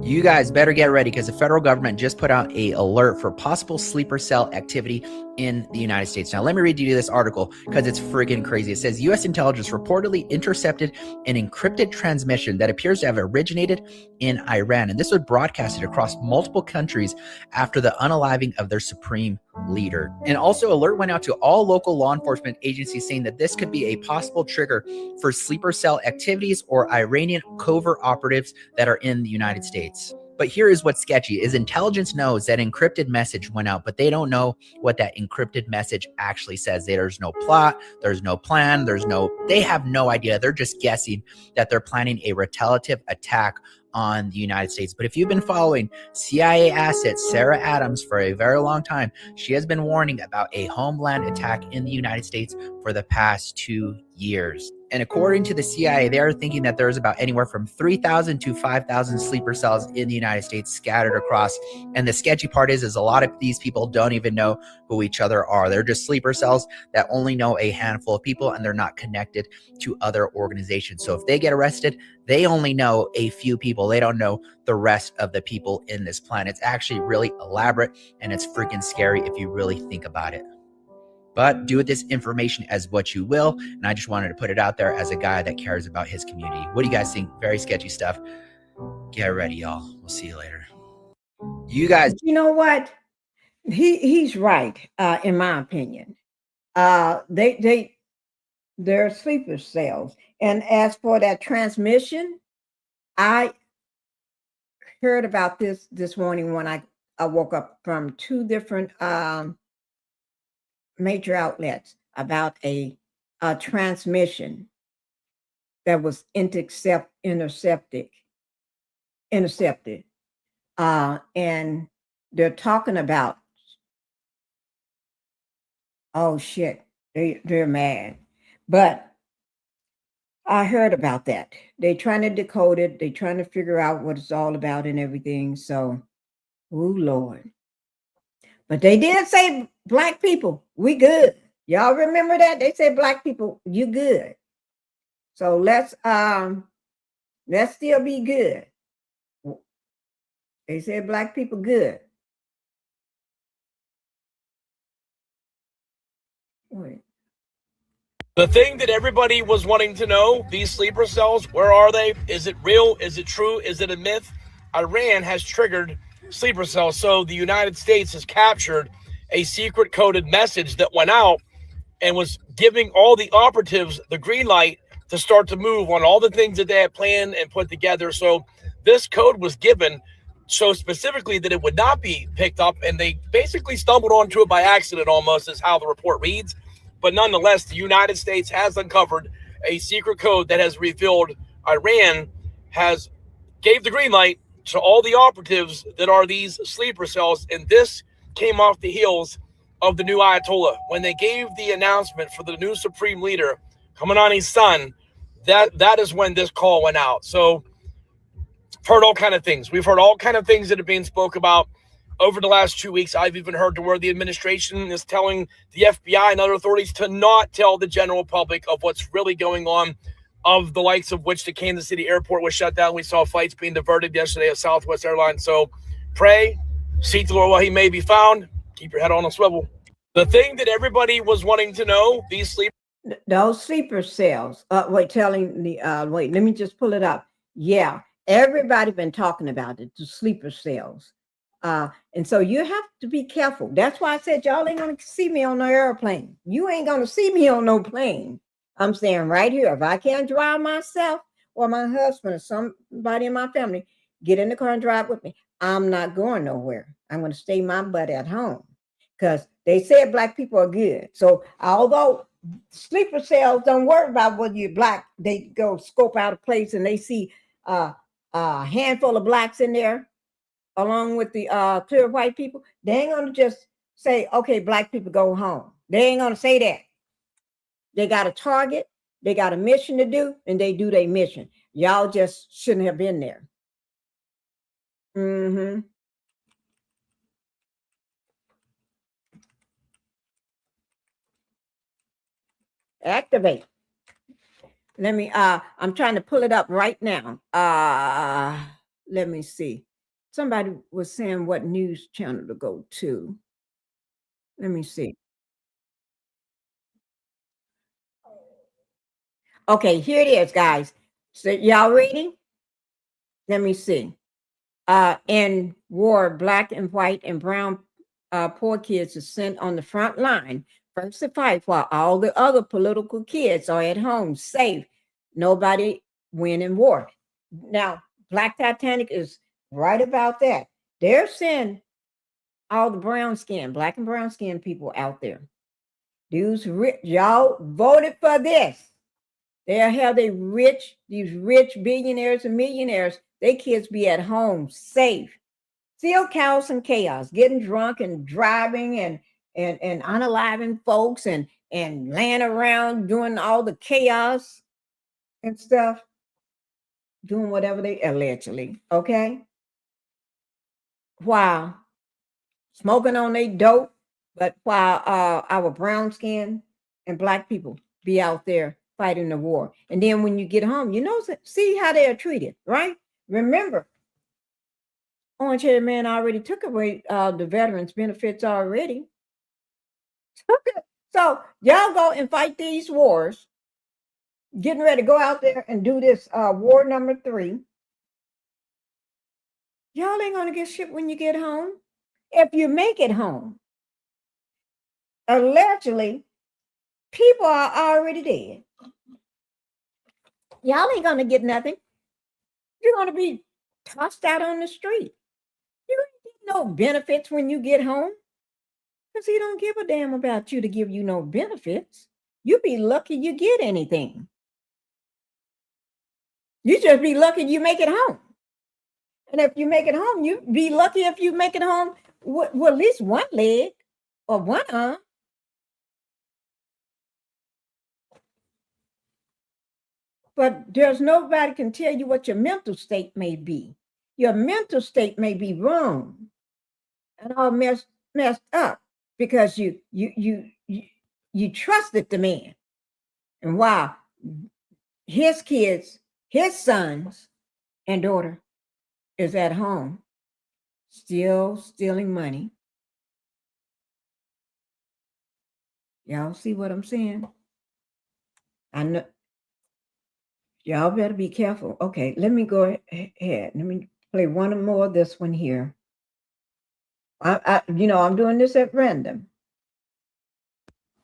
You guys better get ready, because the federal government just put out an alert for possible sleeper cell activity in the United States. Now, let me read you this article because it's freaking crazy. It says U.S. intelligence reportedly intercepted an encrypted transmission that appears to have originated in Iran. And this was broadcasted across multiple countries after the unaliving of their supreme leader. And also, alert went out to all local law enforcement agencies saying that this could be a possible trigger for sleeper cell activities or Iranian covert operatives that are in the United States. But here is what's sketchy is intelligence knows that encrypted message went out, but they don't know what that encrypted message actually says. There's no plot, there's no plan, they have no idea. They're just guessing that they're planning a retaliative attack on the United States. But if you've been following CIA asset Sarah Adams for a very long time, she has been warning about a homeland attack in the United States for the past 2 years. And according to the CIA, they are thinking that there's about anywhere from 3,000 to 5,000 sleeper cells in the United States scattered across. And the sketchy part is a lot of these people don't even know who each other are. They're just sleeper cells that only know a handful of people, and they're not connected to other organizations. So if they get arrested, they only know a few people. They don't know the rest of the people in this plan. It's actually really elaborate, and it's freaking scary if you really think about it. But do with this information as what you will. And I just wanted to put it out there as a guy that cares about his community. What do you guys think? Very sketchy stuff. Get ready, y'all. We'll see you later. You guys. You know what? He's right, in my opinion. They're sleeper cells. And as for that transmission, I heard about this morning when I woke up from 2 different major outlets about a transmission that was intercepted. And they're talking about, oh shit, they're mad. But I heard about that. They're trying to decode it. They're trying to figure out what it's all about and everything. So, oh Lord. But they did say, black people, we good. Y'all remember that? They said, black people, you good. So let's still be good. They said black people good. Wait. The thing that everybody was wanting to know, these sleeper cells, where are they? Is it real? Is it true? Is it a myth? Iran has triggered sleeper cells. So the United States has captured a secret coded message that went out and was giving all the operatives the green light to start to move on all the things that they had planned and put together. So this code was given so specifically that it would not be picked up, and they basically stumbled onto it by accident almost, is how the report reads. But nonetheless, the United States has uncovered a secret code that has revealed Iran has gave the green light to all the operatives that are these sleeper cells. And this came off the heels of the new Ayatollah. When they gave the announcement for the new supreme leader, Khamenei's son, that is when this call went out. So heard all kind of things. We've heard all kind of things that have been spoke about over the last 2 weeks. I've even heard to where the administration is telling the FBI and other authorities to not tell the general public of what's really going on, of the likes of which the Kansas City airport was shut down. We saw flights being diverted yesterday at Southwest Airlines. So pray, seek the Lord while he may be found. Keep your head on a swivel. The thing that everybody was wanting to know, those sleeper cells. Let me just pull it up. Yeah, everybody been talking about it, the sleeper cells. And so you have to be careful. That's why I said y'all ain't gonna see me on no airplane. You ain't gonna see me on no plane. I'm staying right here. If I can't drive myself, or my husband or somebody in my family get in the car and drive with me, I'm not going nowhere. I'm going to stay my butt at home, because they said black people are good. So although sleeper cells don't worry about whether you're black, they go scope out a place and they see a handful of blacks in there along with the clear white people. They ain't going to just say, okay, black people go home. They ain't going to say that. They got a target, they got a mission to do, and they do their mission. Y'all just shouldn't have been there. Activate. Let me, I'm trying to pull it up right now. Let me see. Somebody was saying what news channel to go to. Let me see. Okay, here it is, guys. So y'all reading? Let me see. In war, black and white and brown poor kids are sent on the front line first to fight, while all the other political kids are at home safe. Nobody win in war. Now, Black Titanic is Right about that. They're sending all the brown skin, black and brown skin people out there. These rich, y'all voted for this. They'll have these rich billionaires and millionaires, their kids be at home safe. Still chaos and chaos, getting drunk and driving and unaliving folks and laying around doing all the chaos and stuff, doing whatever they allegedly, okay? While smoking on their dope, but while our brown skin and black people be out there fighting the war. And then when you get home, you know, see how they are treated, right? Remember, Orange Haired Man already took away the veterans' benefits already. So y'all go and fight these wars. Getting ready to go out there and do this war number 3. Y'all ain't gonna get shit when you get home. If you make it home. Allegedly, people are already dead. Y'all ain't gonna get nothing. You're gonna be tossed out on the street. You ain't get no benefits when you get home. Because he don't give a damn about you to give you no benefits. You be lucky you get anything. You just be lucky you make it home. And if you make it home, you be lucky if you make it home with at least one leg or one arm. But there's nobody can tell you what your mental state may be. Your mental state may be wrong and all messed up because you trusted the man. And while his kids, his sons and daughter is at home, still stealing money. Y'all see what I'm saying? I know. Y'all better be careful. Okay, let me go ahead. Let me play one more of this one here. I'm doing this at random.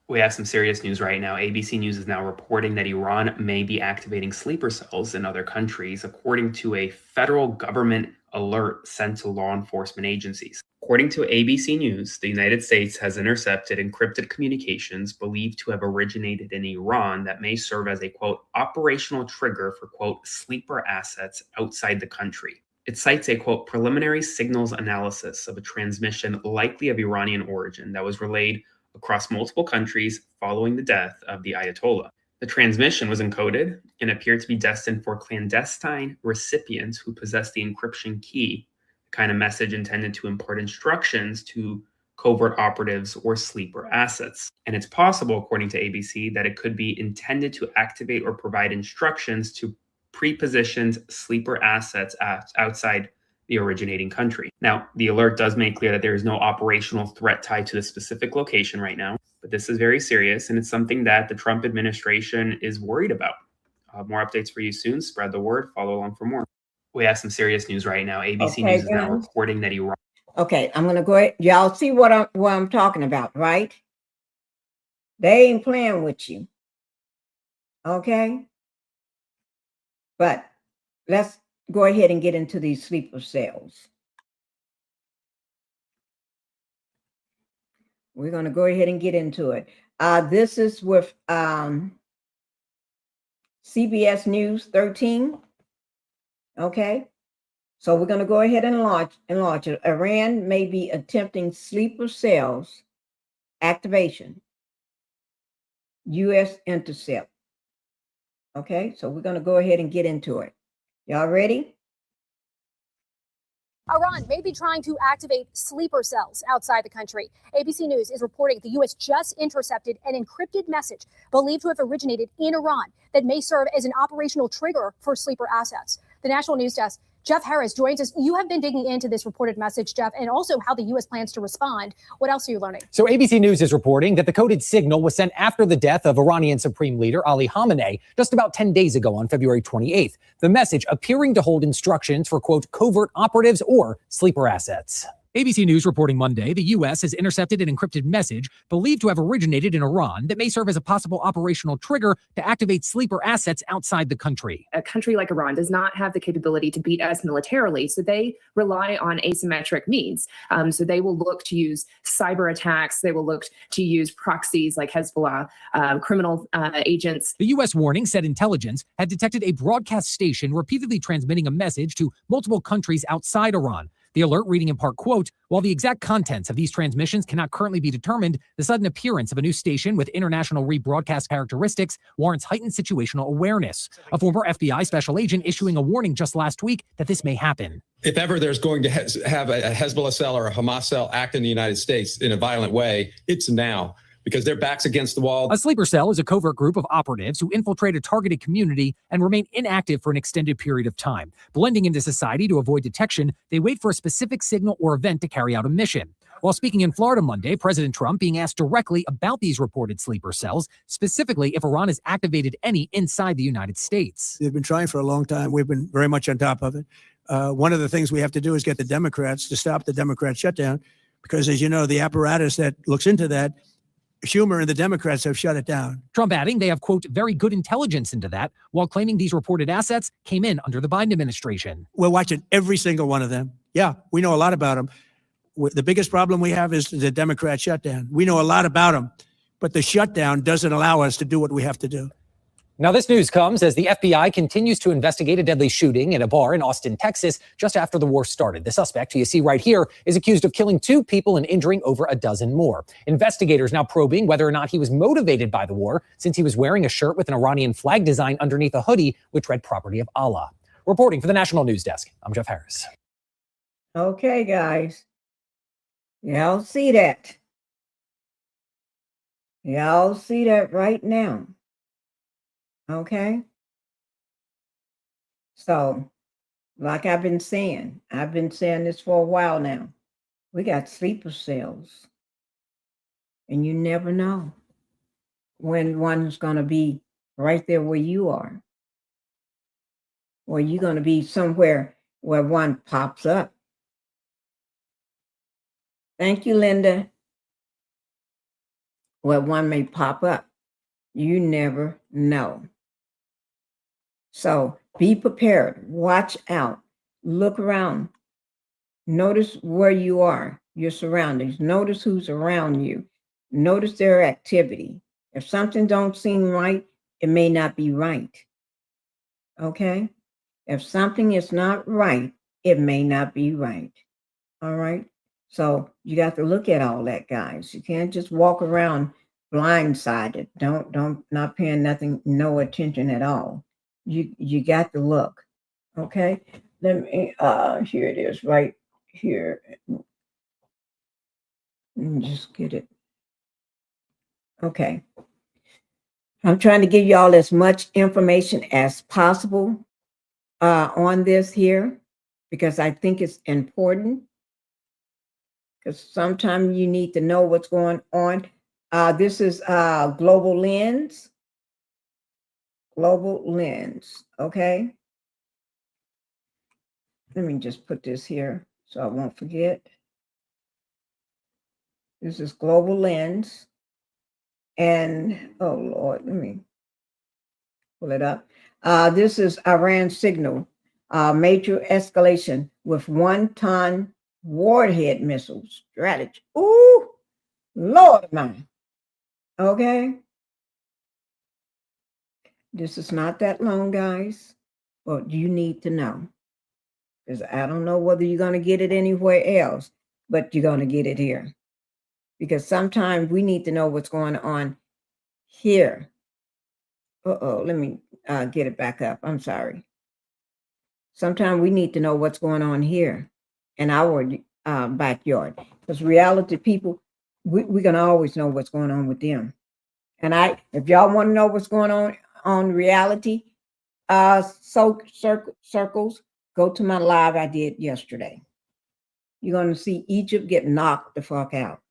We have some serious news right now. ABC News is now reporting that Iran may be activating sleeper cells in other countries, according to a federal government alert sent to law enforcement agencies. According to ABC News, the United States has intercepted encrypted communications believed to have originated in Iran that may serve as a, quote, operational trigger for, quote, sleeper assets outside the country. It cites a, quote, preliminary signals analysis of a transmission likely of Iranian origin that was relayed across multiple countries following the death of the Ayatollah. The transmission was encoded and appeared to be destined for clandestine recipients who possessed the encryption key, the kind of message intended to impart instructions to covert operatives or sleeper assets. And it's possible, according to ABC, that it could be intended to activate or provide instructions to pre-positioned sleeper assets outside the originating country. Now, the alert does make clear that there is no operational threat tied to the specific location right now, but this is very serious, and it's something that the Trump administration is worried about. More updates for you soon. Spread the word. Follow along for more. We have some serious news right now. ABC News is now reporting that Iran. Okay, I'm gonna go ahead. Y'all see what I'm talking about, right? They ain't playing with you. Okay, but let's go ahead and get into these sleeper cells. We're going to go ahead and get into it. This is with CBS News 13. Okay, so we're going to go ahead and launch it. Iran may be attempting sleeper cells activation. U.S. intercept. Okay, so we're going to go ahead and get into it. Y'all ready? Iran may be trying to activate sleeper cells outside the country. ABC News is reporting the U.S. just intercepted an encrypted message believed to have originated in Iran that may serve as an operational trigger for sleeper assets. The National News Desk, Jeff Harris joins us. You have been digging into this reported message, Jeff, and also how the U.S. plans to respond. What else are you learning? So ABC News is reporting that the coded signal was sent after the death of Iranian Supreme Leader Ali Khamenei just about 10 days ago on February 28th. The message appearing to hold instructions for, quote, covert operatives or sleeper assets. ABC News reporting Monday, the U.S. has intercepted an encrypted message believed to have originated in Iran that may serve as a possible operational trigger to activate sleeper assets outside the country. A country like Iran does not have the capability to beat us militarily, so they rely on asymmetric means. So they will look to use cyber attacks. They will look to use proxies like Hezbollah, criminal agents. The U.S. warning said intelligence had detected a broadcast station repeatedly transmitting a message to multiple countries outside Iran. The alert reading in part, quote, while the exact contents of these transmissions cannot currently be determined, the sudden appearance of a new station with international rebroadcast characteristics warrants heightened situational awareness. A former FBI special agent issuing a warning just last week that this may happen. If ever there's going to have a Hezbollah cell or a Hamas cell act in the United States in a violent way, it's now, because their back's against the wall. A sleeper cell is a covert group of operatives who infiltrate a targeted community and remain inactive for an extended period of time. Blending into society to avoid detection, they wait for a specific signal or event to carry out a mission. While speaking in Florida Monday, President Trump being asked directly about these reported sleeper cells, specifically if Iran has activated any inside the United States. They've been trying for a long time. We've been very much on top of it. One of the things we have to do is get the Democrats to stop the Democrat shutdown, because, as you know, the apparatus that looks into that, Schumer and the Democrats have shut it down. Trump adding they have, quote, very good intelligence into that, while claiming these reported assets came in under the Biden administration. We're watching every single one of them. Yeah, we know a lot about them. The biggest problem we have is the Democrat shutdown. We know a lot about them, but the shutdown doesn't allow us to do what we have to do. Now, this news comes as the FBI continues to investigate a deadly shooting in a bar in Austin, Texas, just after the war started. The suspect, who you see right here, is accused of killing 2 people and injuring over a dozen more. Investigators now probing whether or not he was motivated by the war, since he was wearing a shirt with an Iranian flag design underneath a hoodie, which read "Property of Allah." Reporting for the National News Desk, I'm Jeff Harris. Okay, guys. Y'all see that? Y'all see that right now. Okay? So, like I've been saying this for a while now. We got sleeper cells. And you never know when one's going to be right there where you are. Or you're going to be somewhere where one pops up. Thank you, Linda. Where one may pop up. You never know. So be prepared. Watch out. Look around. Notice where you are, your surroundings. Notice who's around you. Notice their activity. If something don't seem right, it may not be right. Okay? If something is not right, it may not be right. All right? So you got to look at all that, guys. You can't just walk around blindsided. Not paying no attention at all. You got to look. Okay? Let me here it is right here. Let me just get it. Okay. I'm trying to give y'all as much information as possible on this here, because I think it's important. Because sometimes you need to know what's going on. This is Global Lens. Global Lens, okay? Let me just put this here so I won't forget. This is Global Lens. And, oh Lord, let me pull it up. This is Iran signal, major escalation with 1-ton warhead missile strategy. Ooh, Lord of mine. Okay. This is not that long, guys, but you need to know. Because I don't know whether you're going to get it anywhere else, but you're going to get it here. Because sometimes we need to know what's going on here. Let me get it back up. I'm sorry. Sometimes we need to know what's going on here in our backyard. Because reality people, we're going to always know what's going on with them. And if y'all want to know what's going on reality circles, go to my live I did yesterday. You're going to see Egypt get knocked the fuck out.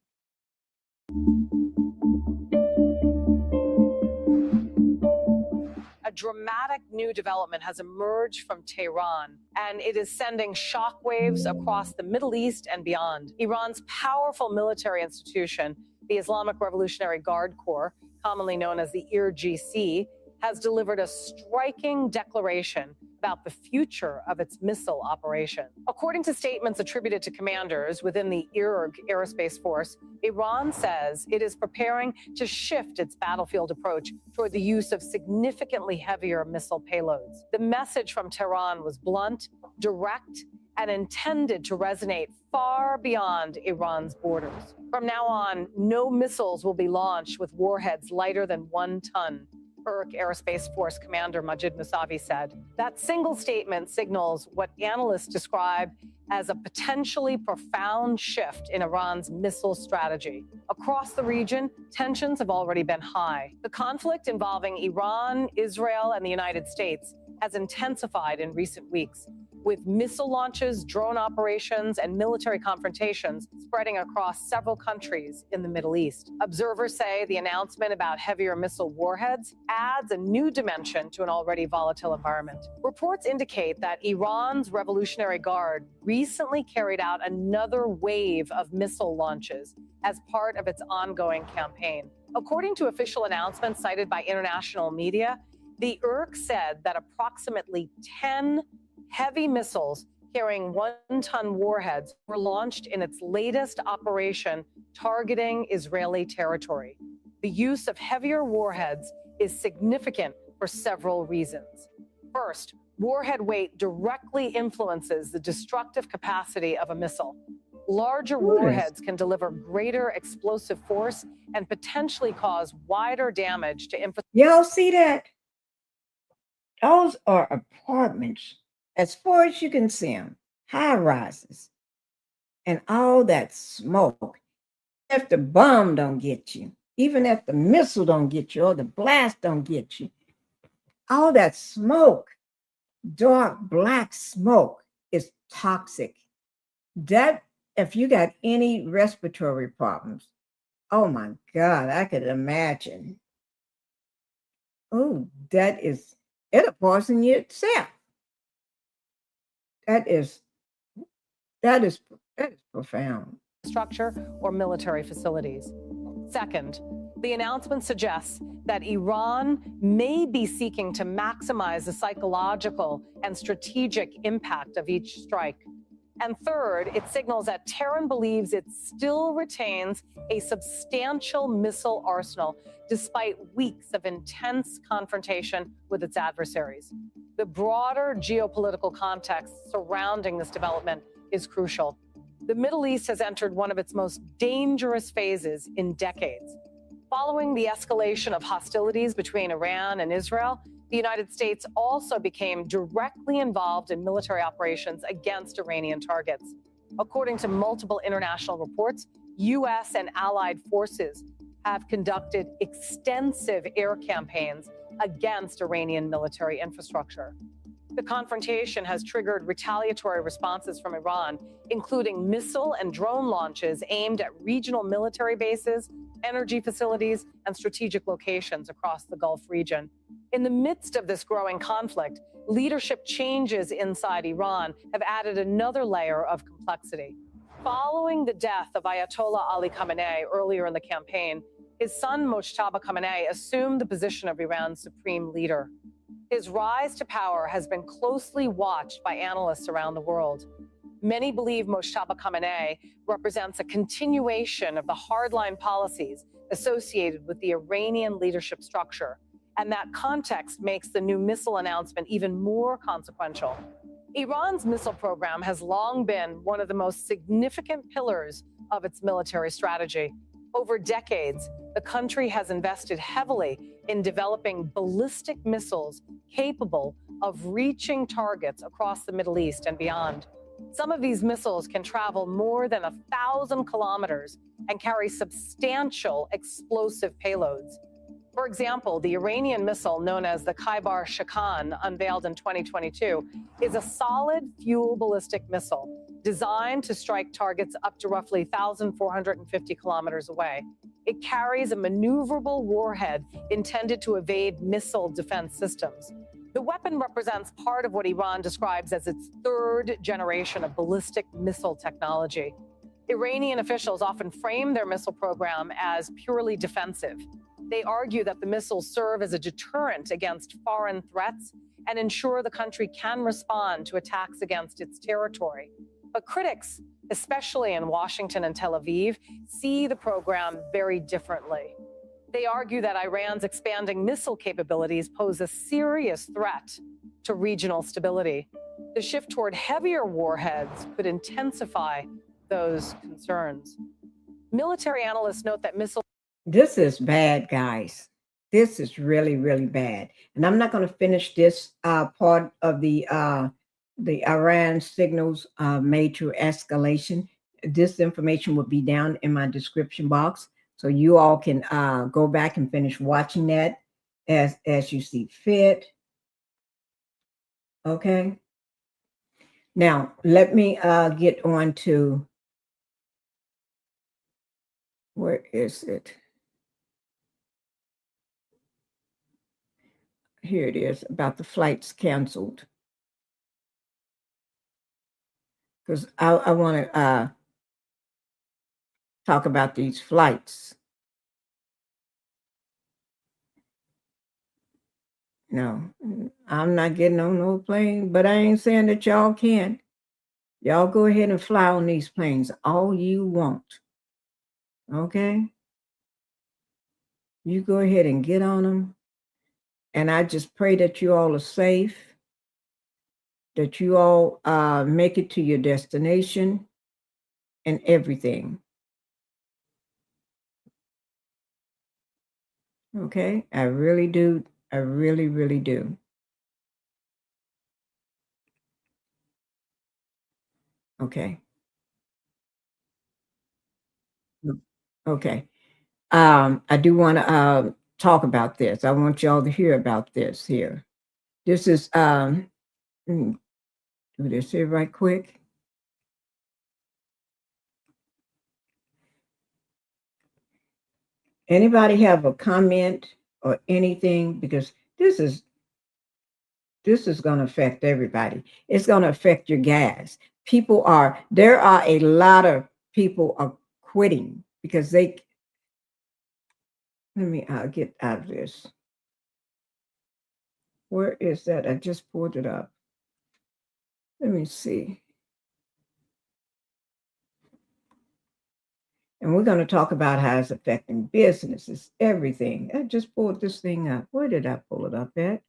A dramatic new development has emerged from Tehran, and it is sending shockwaves across the Middle East and beyond. Iran's powerful military institution, the Islamic Revolutionary Guard Corps, commonly known as the IRGC, has delivered a striking declaration about the future of its missile operation. According to statements attributed to commanders within the IRG Aerospace Force, Iran says it is preparing to shift its battlefield approach toward the use of significantly heavier missile payloads. The message from Tehran was blunt, direct, and intended to resonate far beyond Iran's borders. From now on, no missiles will be launched with warheads lighter than 1 ton. IRG Aerospace Force Commander Majid Musavi said. That single statement signals what analysts describe as a potentially profound shift in Iran's missile strategy. Across the region, tensions have already been high. The conflict involving Iran, Israel, and the United States has intensified in recent weeks, with missile launches, drone operations, and military confrontations spreading across several countries in the Middle East. Observers say the announcement about heavier missile warheads adds a new dimension to an already volatile environment. Reports indicate that Iran's Revolutionary Guard recently carried out another wave of missile launches as part of its ongoing campaign. According to official announcements cited by international media, the IRG said that approximately 10 heavy missiles carrying 1-ton warheads were launched in its latest operation targeting Israeli territory. The use of heavier warheads is significant for several reasons. First, warhead weight directly influences the destructive capacity of a missile. Larger warheads can deliver greater explosive force and potentially cause wider damage to infrastructure. Y'all see that? Those are apartments, as far as you can see them, high rises, and all that smoke. If the bomb don't get you, even if the missile don't get you, or the blast don't get you, all that smoke, dark black smoke, is toxic. That, if you got any respiratory problems, oh my God, I could imagine. Oh, it'll poison you itself. That is profound. Structure or military facilities. Second, the announcement suggests that Iran may be seeking to maximize the psychological and strategic impact of each strike. And third, it signals that Tehran believes it still retains a substantial missile arsenal despite weeks of intense confrontation with its adversaries. The broader geopolitical context surrounding this development is crucial. The Middle East has entered one of its most dangerous phases in decades. Following the escalation of hostilities between Iran and Israel, the United States also became directly involved in military operations against Iranian targets. According to multiple international reports, U.S. and allied forces have conducted extensive air campaigns against Iranian military infrastructure. The confrontation has triggered retaliatory responses from Iran, including missile and drone launches aimed at regional military bases, energy facilities, and strategic locations across the Gulf region. In the midst of this growing conflict, leadership changes inside Iran have added another layer of complexity. Following the death of Ayatollah Ali Khamenei earlier in the campaign, his son Mojtaba Khamenei assumed the position of Iran's supreme leader. His rise to power has been closely watched by analysts around the world. Many believe Mojtaba Khamenei represents a continuation of the hardline policies associated with the Iranian leadership structure, and that context makes the new missile announcement even more consequential. Iran's missile program has long been one of the most significant pillars of its military strategy. Over decades, the country has invested heavily in developing ballistic missiles capable of reaching targets across the Middle East and beyond. Some of these missiles can travel more than 1,000 kilometers and carry substantial explosive payloads. For example, the Iranian missile known as the Khaibar Shakan, unveiled in 2022, is a solid fuel ballistic missile designed to strike targets up to roughly 1,450 kilometers away. It carries a maneuverable warhead intended to evade missile defense systems. The weapon represents part of what Iran describes as its third generation of ballistic missile technology. Iranian officials often frame their missile program as purely defensive. They argue that the missiles serve as a deterrent against foreign threats and ensure the country can respond to attacks against its territory. But critics, especially in Washington and Tel Aviv, see the program very differently. They argue that Iran's expanding missile capabilities pose a serious threat to regional stability. The shift toward heavier warheads could intensify those concerns. Military analysts note that missile. This is bad, guys. This is really, really bad. And I'm not going to finish this part of the Iran signals major escalation. This information will be down in my description box, so you all can go back and finish watching that as you see fit. Okay. Now let me get on to, where is it? Here it is, about the flights canceled. Because I want to talk about these flights. No, I'm not getting on no plane, but I ain't saying that y'all can't. Y'all go ahead and fly on these planes all you want. Okay? You go ahead and get on them. And I just pray that you all are safe, that you all make it to your destination and everything. Okay? I really do. I really, really do. Okay. Okay. I do want to talk about this. I want y'all to hear about this here. This is, do this here right quick. Anybody have a comment or anything? Because this is going to affect everybody. It's going to affect your gas. There are a lot of people are quitting because let me get out of this. Where is that? I just pulled it up. Let me see. And we're going to talk about how it's affecting businesses, everything. I just pulled this thing up. Where did I pull it up at?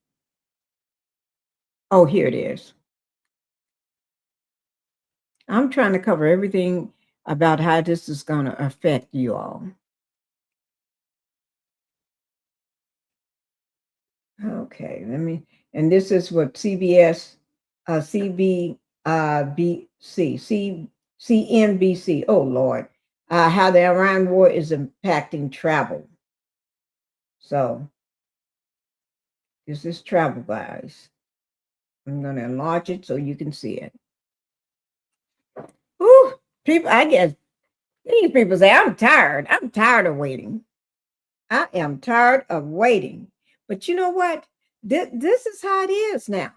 Oh, here it is. I'm trying to cover everything about how this is going to affect you all. Okay, and this is what CNBC, oh Lord, how the Iran war is impacting travel. So this is travel, guys. I'm going to enlarge it so you can see it. Ooh, people, I guess these people say, I'm tired. I'm tired of waiting. I am tired of waiting. But you know what? This is how it is now.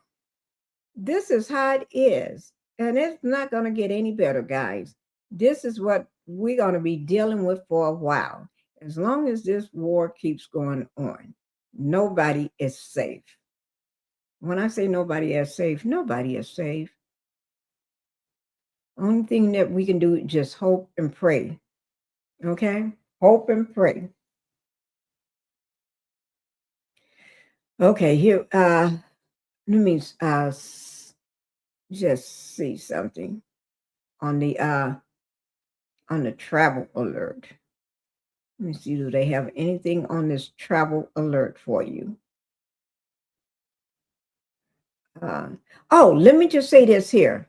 This is how it is. And it's not going to get any better, guys. This is what we're going to be dealing with for a while. As long as this war keeps going on, nobody is safe. When I say nobody is safe, nobody is safe. Only thing that we can do is just hope and pray. Okay? Hope and pray. Okay, here, let me just see something on the travel alert. Let me see, do they have anything on this travel alert for you? Let me just say this here.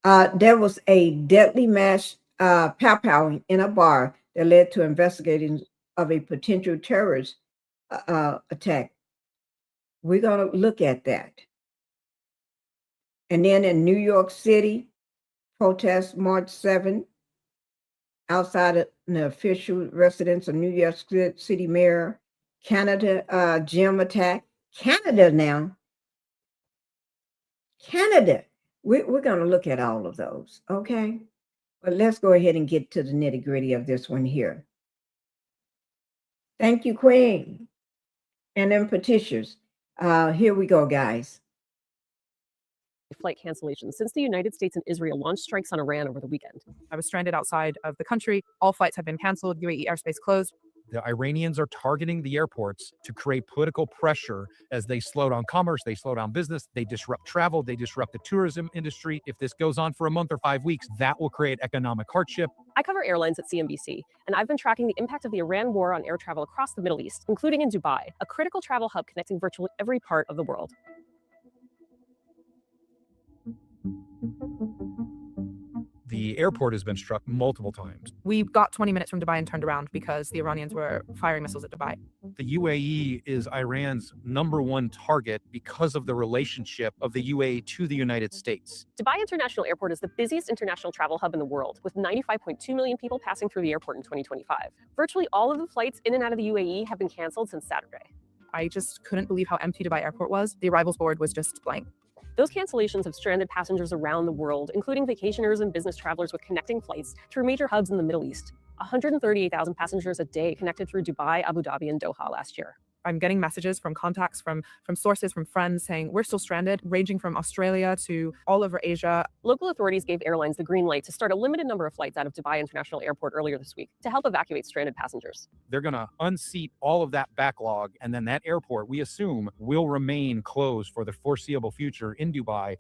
There was a deadly mass pow-powing in a bar that led to investigating of a potential terrorist attack. We're going to look at that. And then in New York City, protests March 7th. outside of the official residence of New York City Mayor. Canada gym attack. Canada now. Canada. We're going to look at all of those, okay? But let's go ahead and get to the nitty-gritty of this one here. Thank you, Queen. And then petitions. Here we go, guys. Flight cancellations since the United States and Israel launched strikes on Iran over the weekend. I was stranded outside of the country. All flights have been canceled. UAE airspace closed. The Iranians are targeting the airports to create political pressure as they slow down commerce, they slow down business, they disrupt travel, they disrupt the tourism industry. If this goes on for a month or 5 weeks, that will create economic hardship. I cover airlines at CNBC, and I've been tracking the impact of the Iran war on air travel across the Middle East, including in Dubai, a critical travel hub connecting virtually every part of the world. The airport has been struck multiple times. We got 20 minutes from Dubai and turned around because the Iranians were firing missiles at Dubai. The UAE is Iran's #1 target because of the relationship of the UAE to the United States. Dubai International Airport is the busiest international travel hub in the world, with 95.2 million people passing through the airport in 2025. Virtually all of the flights in and out of the UAE have been canceled since Saturday. I just couldn't believe how empty Dubai Airport was. The arrivals board was just blank. Those cancellations have stranded passengers around the world, including vacationers and business travelers with connecting flights through major hubs in the Middle East. 138,000 passengers a day connected through Dubai, Abu Dhabi, and Doha last year. I'm getting messages from contacts, from sources, from friends saying we're still stranded, ranging from Australia to all over Asia. Local authorities gave airlines the green light to start a limited number of flights out of Dubai International Airport earlier this week to help evacuate stranded passengers. They're going to unseat all of that backlog, and then that airport, we assume, will remain closed for the foreseeable future in Dubai.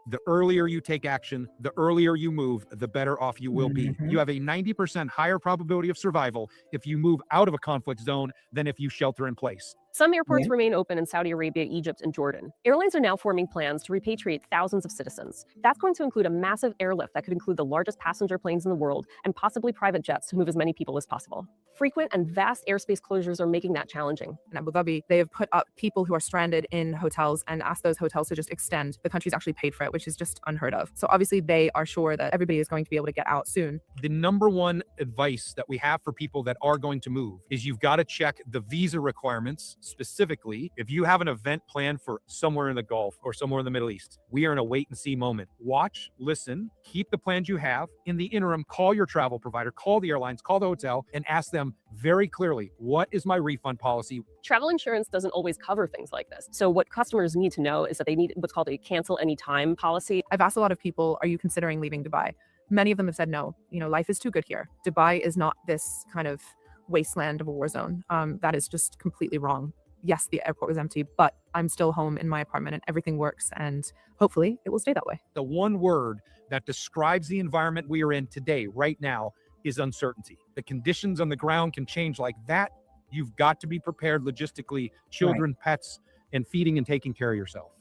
The earlier you take action, the earlier you move, the better off you will be. You have a 90% higher probability of survival if you move out of a conflict zone than if you shelter in place. Some airports remain open in Saudi Arabia, Egypt, and Jordan. Airlines are now forming plans to repatriate thousands of citizens. That's going to include a massive airlift that could include the largest passenger planes in the world and possibly private jets to move as many people as possible. Frequent and vast airspace closures are making that challenging. In Abu Dhabi, they have put up people who are stranded in hotels and asked those hotels to just extend. The country's actually paid for it, which is just unheard of. So obviously they are sure that everybody is going to be able to get out soon. The #1 advice that we have for people that are going to move is you've got to check the visa requirements. Specifically, if you have an event planned for somewhere in the Gulf or somewhere in the Middle East, we are in a wait and see moment. Watch, listen, keep the plans you have. In the interim, call your travel provider, call the airlines, call the hotel, and ask them very clearly, what is my refund policy? Travel insurance doesn't always cover things like this. So what customers need to know is that they need what's called a cancel anytime policy. I've asked a lot of people, are you considering leaving Dubai? Many of them have said no. You know, life is too good here. Dubai is not this kind of wasteland of a war zone. That is just completely wrong. Yes, the airport was empty, but I'm still home in my apartment and everything works, and hopefully it will stay that way. The one word that describes the environment we are in today, right now, is uncertainty. The conditions on the ground can change like that. You've got to be prepared logistically, children, pets, and feeding and taking care of yourself.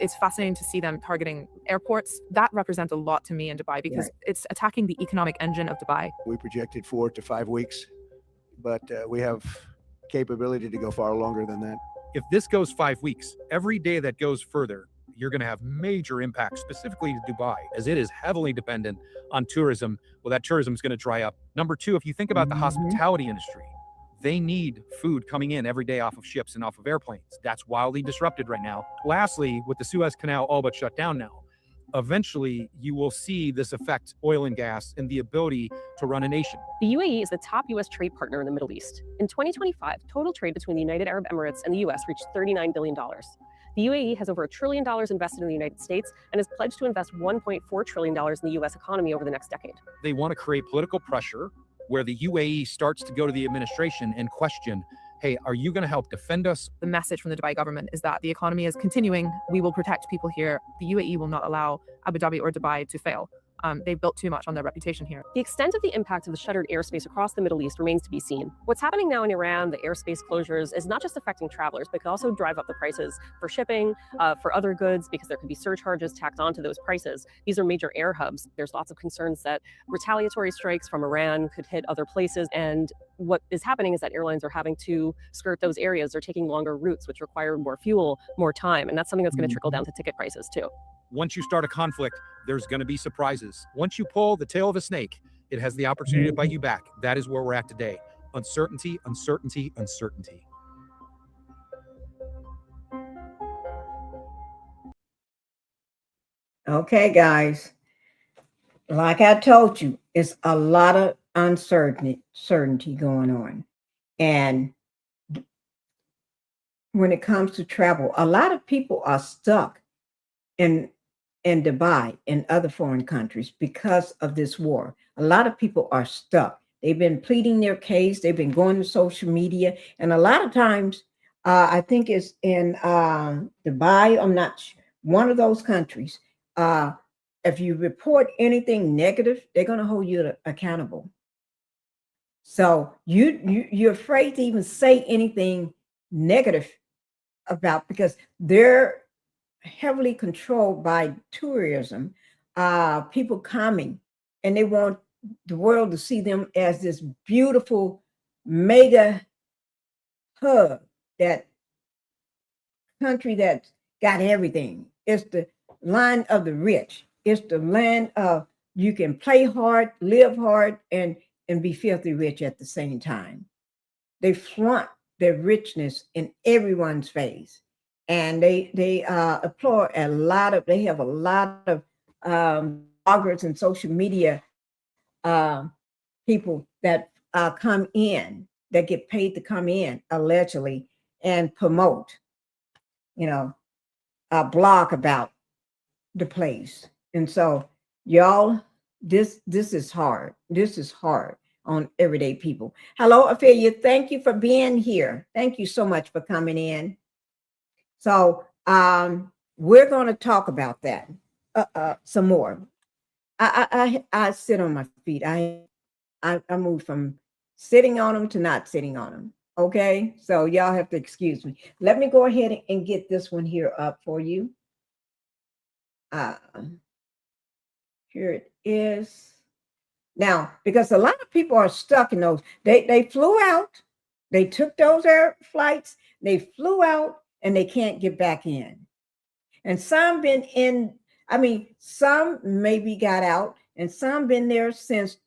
It's fascinating to see them targeting airports. That represents a lot to me in Dubai because it's attacking the economic engine of Dubai. We projected 4 to 5 weeks, but we have capability to go far longer than that. If this goes 5 weeks, every day that goes further, you're going to have major impacts, specifically to Dubai, as it is heavily dependent on tourism. Well, that tourism is going to dry up. #2, if you think about the hospitality industry, they need food coming in every day off of ships and off of airplanes. That's wildly disrupted right now. Lastly, with the Suez Canal all but shut down now, eventually you will see this affect oil and gas and the ability to run a nation. The UAE is the top U.S. trade partner in the Middle East. In 2025, total trade between the United Arab Emirates and the U.S. reached $39 billion. The UAE has over $1 trillion invested in the United States and has pledged to invest $1.4 trillion in the U.S. economy over the next decade. They want to create political pressure where the UAE starts to go to the administration and question, hey, are you going to help defend us? The message from the Dubai government is that the economy is continuing. We will protect people here. The UAE will not allow Abu Dhabi or Dubai to fail. They've built too much on their reputation here. The extent of the impact of the shuttered airspace across the Middle East remains to be seen. What's happening now in Iran, the airspace closures, is not just affecting travelers, but could also drive up the prices for shipping, for other goods, because there could be surcharges tacked onto those prices. These are major air hubs. There's lots of concerns that retaliatory strikes from Iran could hit other places, and what is happening is that airlines are having to skirt those areas. They're taking longer routes, which require more fuel, more time. And that's something that's going to trickle down to ticket prices too. Once you start a conflict, there's going to be surprises. Once you pull the tail of a snake, it has the opportunity to bite you back. That is where we're at today. Uncertainty, uncertainty, uncertainty. Okay, guys. Like I told you, it's a lot of uncertainty going on. And when it comes to travel, a lot of people are stuck in Dubai and other foreign countries because of this war. A lot of people are stuck. They've been pleading their case. They've been going to social media. And a lot of times, I think it's in Dubai, I'm not sure, one of those countries, if you report anything negative, they're going to hold you accountable. So you're afraid to even say anything negative about, because they're heavily controlled by tourism, people coming, and they want the world to see them as this beautiful mega hub, that country that's got everything. It's the land of the rich. It's the land of you can play hard, live hard, and be filthy rich at the same time. They flaunt their richness in everyone's face. And they employ a lot of, they have a lot of bloggers and social media people that come in, that get paid to come in, allegedly, and promote, blog about the place. And so, y'all, this is hard. This is hard on everyday people. Hello, Ophelia. Thank you for being here. Thank you so much for coming in. So we're going to talk about that some more. I sit on my feet. I moved from sitting on them to not sitting on them. Okay, so y'all have to excuse me. Let me go ahead and get this one here up for you. Here it is. Now, because a lot of people are stuck in those, they flew out, they took those air flights, they flew out, and they can't get back in. And some been in, some maybe got out, and some been there since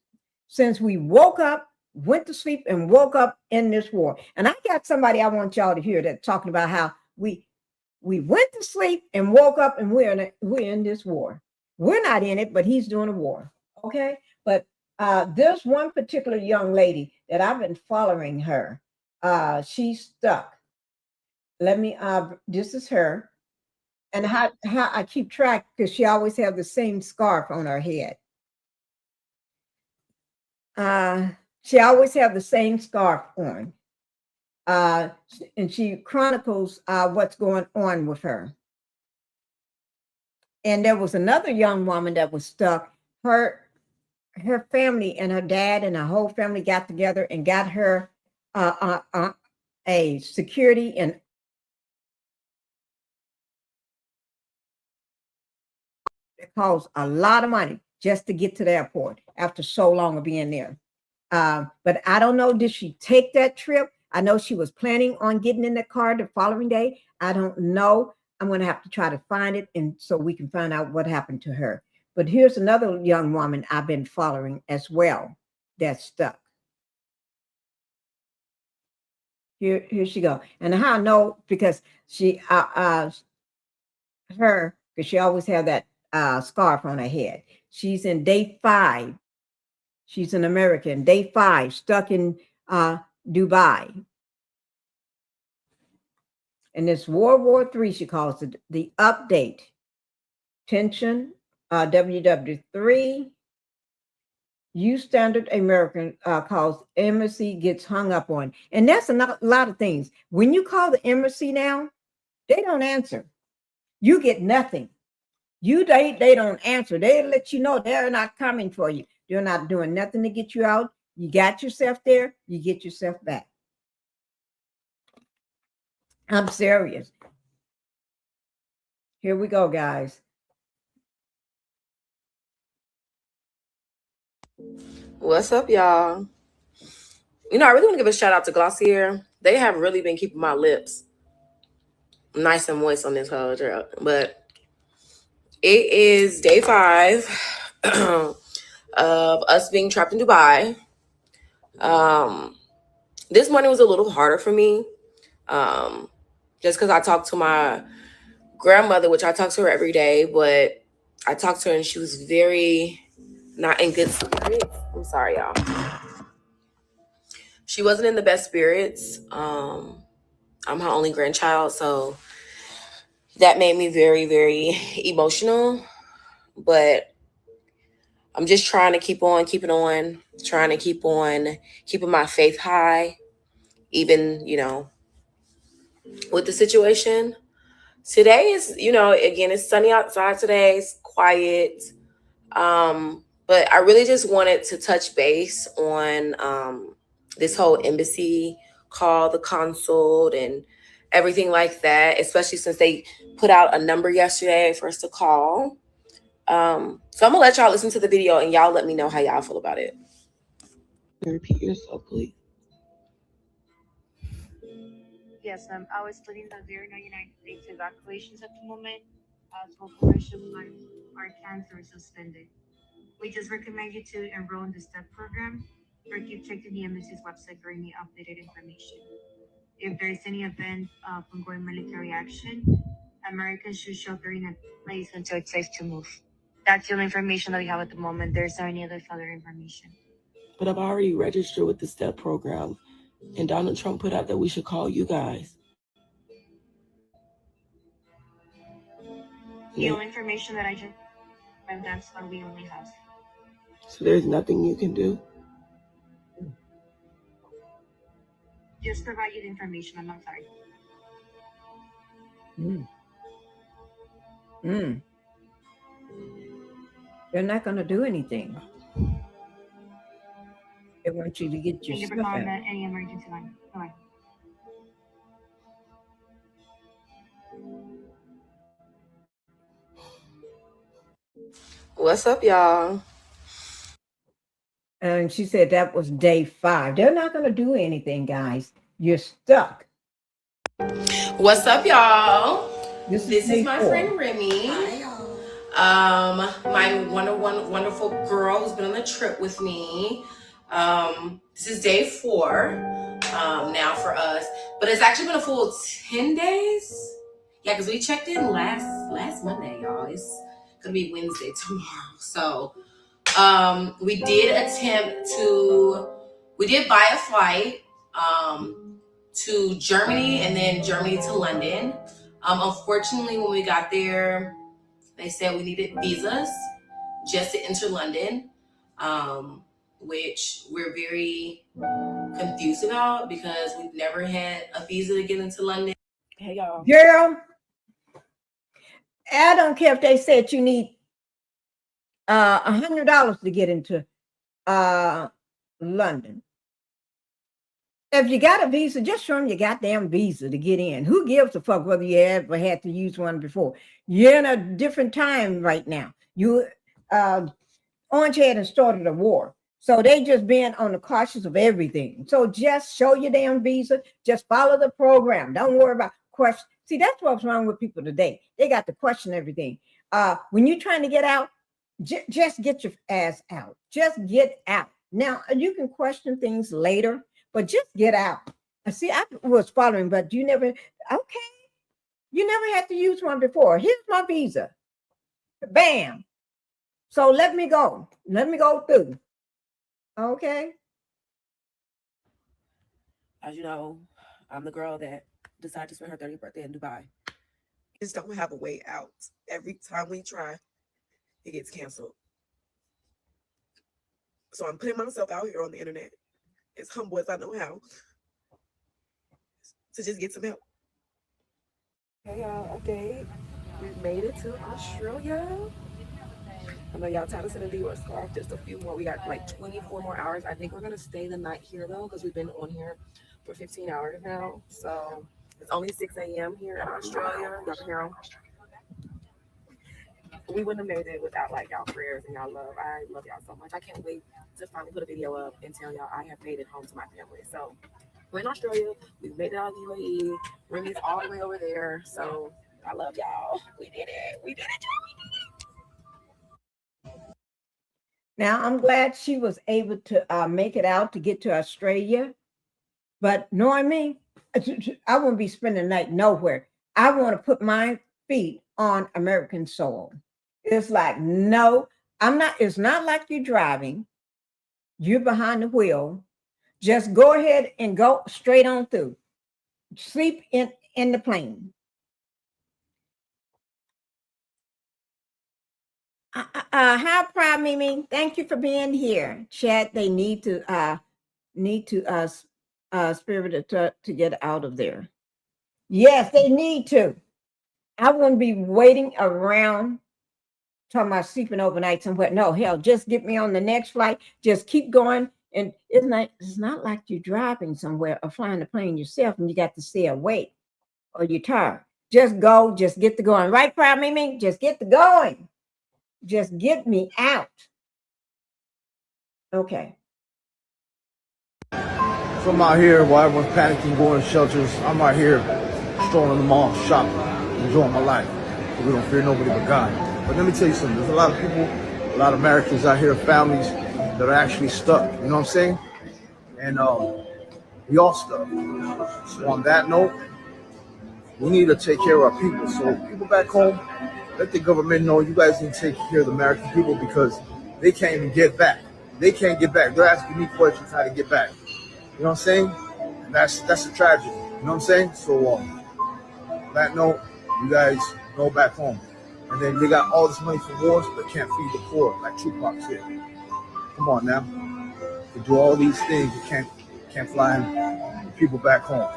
we woke up, went to sleep, and woke up in this war. And I got somebody I want y'all to hear that talking about how we went to sleep and woke up and we're in this war. We're not in it, but he's doing a war. Okay. But there's one particular young lady that I've been following her. She's stuck. Let me, this is her. And how I keep track, because she always have the same scarf on her head. She always have the same scarf on. And she chronicles what's going on with her. And there was another young woman that was stuck. Her family and her dad and her whole family got together and got her a security, and it costs a lot of money just to get to the airport after so long of being there. But I don't know, did she take that trip? I know she was planning on getting in the car the following day. I don't know. I'm going to have to try to find it, and so we can find out what happened to her. But here's another young woman I've been following as well that's stuck. Here she go. And how I know, because she, because she always have that scarf on her head. She's in day 5. She's an American, day 5, stuck in Dubai. And it's World War III, she calls it, the update. Tension, WW3. U Standard American calls embassy gets hung up on. And that's a lot of things. When you call the embassy now, they don't answer. You get nothing. They don't answer. They let you know they're not coming for you. They're not doing nothing to get you out. You got yourself there, you get yourself back. I'm serious. Here we go, guys. What's up, y'all? You know, I really want to give a shout out to Glossier. They have really been keeping my lips nice and moist on this whole trip. But it is day 5 of us being trapped in Dubai. This morning was a little harder for me. Just because I talked to my grandmother, which I talk to her every day, but I talked to her and she was very not in good spirits. I'm sorry, y'all. She wasn't in the best spirits. I'm her only grandchild, so that made me very, very emotional. But I'm just trying to keep on keeping on, trying to keep on keeping my faith high, even, you know, with the situation. Today is, you know, again, it's sunny outside today. It's quiet. But I really just wanted to touch base on this whole embassy call, the consul, and everything like that, especially since they put out a number yesterday for us to call. So I'm going to let y'all listen to the video and y'all let me know how y'all feel about it. Repeat yourself, please. Yes, I was studying that there are no United States evacuations at the moment, as well commercial flights are canceled or suspended. We just recommend you to enroll in the STEP program or keep checking the embassy's website for any updated information. If there is any event of ongoing military action, Americans should shelter in a place until it's safe to move. That's the only information that we have at the moment. There's not any other further information. But I've already registered with the STEP program, and Donald Trump put out that we should call you guys. The only information that I just, and that's what we only have. So there's nothing you can do? Just provide you the information. I'm not sorry. They're not going to do anything. They want you to get your Thank you for stuff calling out. any emergency line. Bye. What's up, y'all? And she said that was day 5. They're not going to do anything, guys. You're stuck. What's up, y'all? This is my friend Remy. My wonderful girl who's been on the trip with me. This is day 4 now for us, but it's actually been a full 10 days. Yeah, because we checked in last Monday, y'all. It's gonna be Wednesday tomorrow. So we did buy a flight to Germany and then Germany to London. Unfortunately, when we got there, they said we needed visas just to enter London, which we're very confused about because we've never had a visa to get into London. Hey, y'all. Girl, I don't care if they said you need $100 to get into London. If you got a visa, just show them your goddamn visa to get in. Who gives a fuck whether you ever had to use one before? You're in a different time right now. Orange hadn't started a war. So they just been on the cautious of everything. So just show your damn visa. Just follow the program. Don't worry about questions. See, that's what's wrong with people today. They got to question everything. When you're trying to get out, just get your ass out. Just get out. Now, you can question things later, but just get out. See, I was following, but you never, okay. You never had to use one before. Here's my visa. Bam. So let me go. Let me go through. Okay. As you know, I'm the girl that decided to spend her 30th birthday in Dubai. Just don't have a way out. Every time we try, it gets canceled. So I'm putting myself out here on the internet, as humble as I know how, to just get some help. Hey y'all, update. We've made it to Australia. I know y'all tired of sitting in the US scarf, just a few more. We got like 24 more hours. I think we're gonna stay the night here though, because we've been on here for 15 hours now. So it's only 6 a.m. here in Australia. Y'all can hear 'em. we wouldn't have made it without like y'all prayers and y'all love. I love y'all so much. I can't wait to finally put a video up and tell y'all I have made it home to my family. So we're in Australia. We made it out of the UAE. Remy's all the way over there. So I love y'all. We did it. We did it. Now, I'm glad she was able to make it out to get to Australia. But knowing me, I won't be spending the night nowhere. I want to put my feet on American soil. It's like, no, I'm not. It's not like you're driving. You're behind the wheel. Just go ahead and go straight on through. Sleep in the plane. How proud, Mimi. Thank you for being here. Chad, they need to spirit it to get out of there. Yes, they need to. I wouldn't be waiting around talking about sleeping overnight somewhere. No, hell, just get me on the next flight. Just keep going. And it's not like you're driving somewhere or flying the plane yourself and you got to stay awake or you're tired. Just go, just get to going. Right, proud, Mimi? Just get to going. Just get me out. Okay. So I'm out here while everyone's panicking, going to shelters. I'm out here strolling the mall, shopping, enjoying my life. We don't fear nobody but God. But let me tell you something. There's a lot of people, a lot of Americans out here, families that are actually stuck. You know what I'm saying? And we all stuck. So on that note, we need to take care of our people. So people back home, let the government know you guys need to take care of the American people because they can't even get back. They can't get back. They're asking me questions how to get back. You know what I'm saying? And that's a tragedy. You know what I'm saying? So on that note, you guys go back home. And then they got all this money for wars, but can't feed the poor, like Tupac said. Come on now. To do all these things, you can't fly people back home.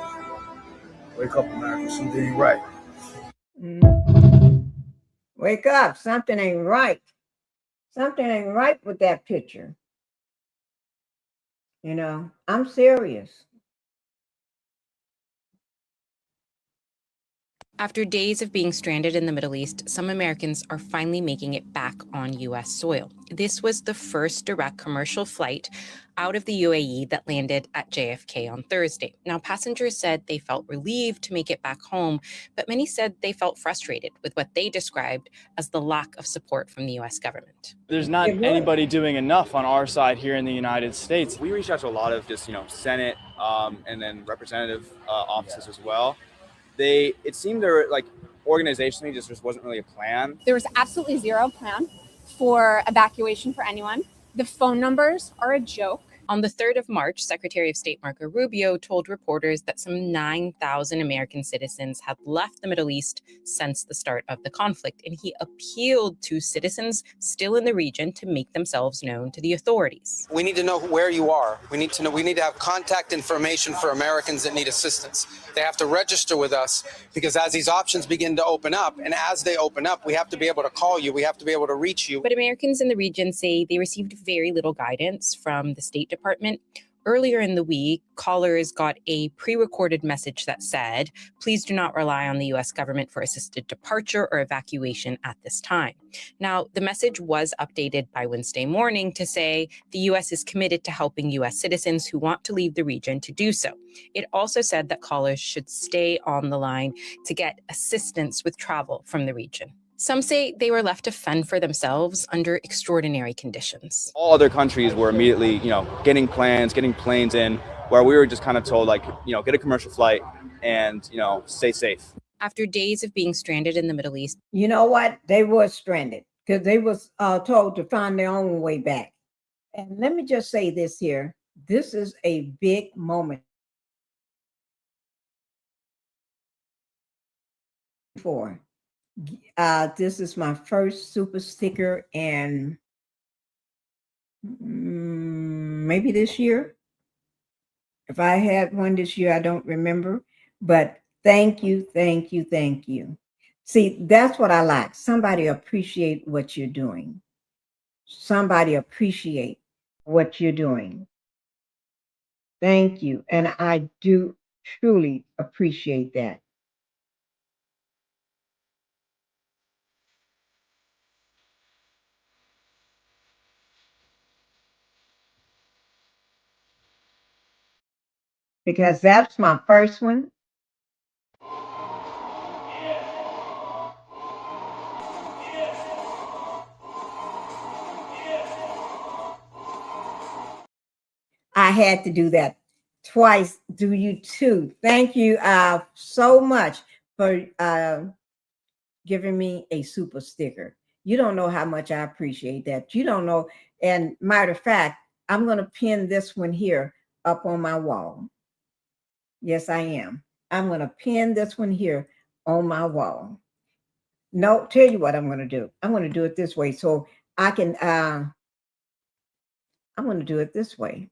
Wake up, America. Something ain't right. Wake up. Something ain't right. Something ain't right with that picture. You know, I'm serious. After days of being stranded in the Middle East, some Americans are finally making it back on U.S. soil. This was the first direct commercial flight out of the UAE that landed at JFK on Thursday. Now, passengers said they felt relieved to make it back home, but many said they felt frustrated with what they described as the lack of support from the U.S. government. There's not anybody doing enough on our side here in the United States. We reached out to a lot of just, Senate and then representative offices as well. It seemed there were like organizationally just wasn't really a plan. There was absolutely zero plan for evacuation for anyone. The phone numbers are a joke. On the 3rd of March, Secretary of State Marco Rubio told reporters that some 9,000 American citizens had left the Middle East since the start of the conflict, and he appealed to citizens still in the region to make themselves known to the authorities. We need to know where you are. We need to have contact information for Americans that need assistance. They have to register with us because as these options begin to open up, and as they open up, we have to be able to call you. We have to be able to reach you. But Americans in the region say they received very little guidance from the State Department. Earlier in the week, callers got a pre-recorded message that said, "Please do not rely on the U.S. government for assisted departure or evacuation at this time." Now, the message was updated by Wednesday morning to say the U.S. is committed to helping U.S. citizens who want to leave the region to do so. It also said that callers should stay on the line to get assistance with travel from the region. Some say they were left to fend for themselves under extraordinary conditions. All other countries were immediately, getting planes in, where we were just kind of told, get a commercial flight and, stay safe. After days of being stranded in the Middle East. You know what? They were stranded because they was told to find their own way back. And let me just say this here. This is a big moment for. This is my first super sticker and maybe this year. If I had one this year, I don't remember, but thank you, thank you, thank you. See, that's what I like. Somebody appreciate what you're doing. Somebody appreciate what you're doing. Thank you. And I do truly appreciate that. because that's my first one. I had to do that twice. Do you too? Thank you so much for giving me a super sticker. You don't know how much I appreciate that. You don't know. And matter of fact, I'm going to pin this one here up on my wall. Yes, I am. I'm going to pin this one here on my wall. No, tell you what I'm going to do. I'm going to do it this way so I can, I'm going to do it this way.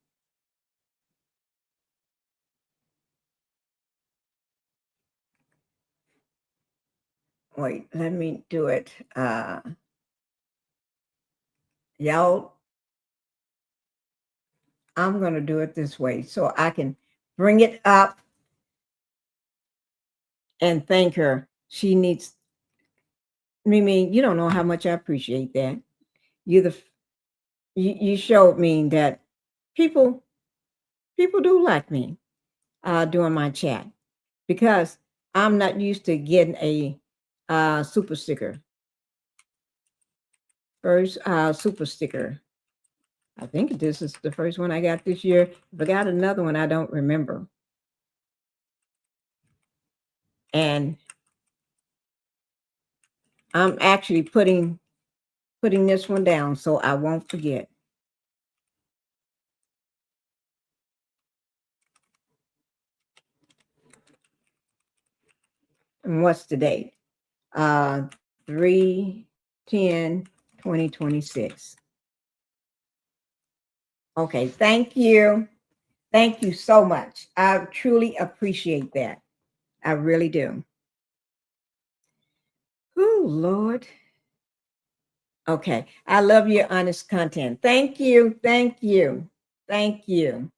Wait, let me do it. Y'all, I'm going to do it this way so I can bring it up and thank her. She needs, Mimi, you don't know how much I appreciate that. You showed me that people do like me during my chat because I'm not used to getting a super sticker. First super sticker. I think this is the first one I got this year. If I got another one, I don't remember. And I'm actually putting this one down so I won't forget. And what's the date? 3/10/2026. Okay, thank you. Thank you so much. I truly appreciate that. I really do. Oh, Lord. Okay, I love your honest content. Thank you, thank you, thank you.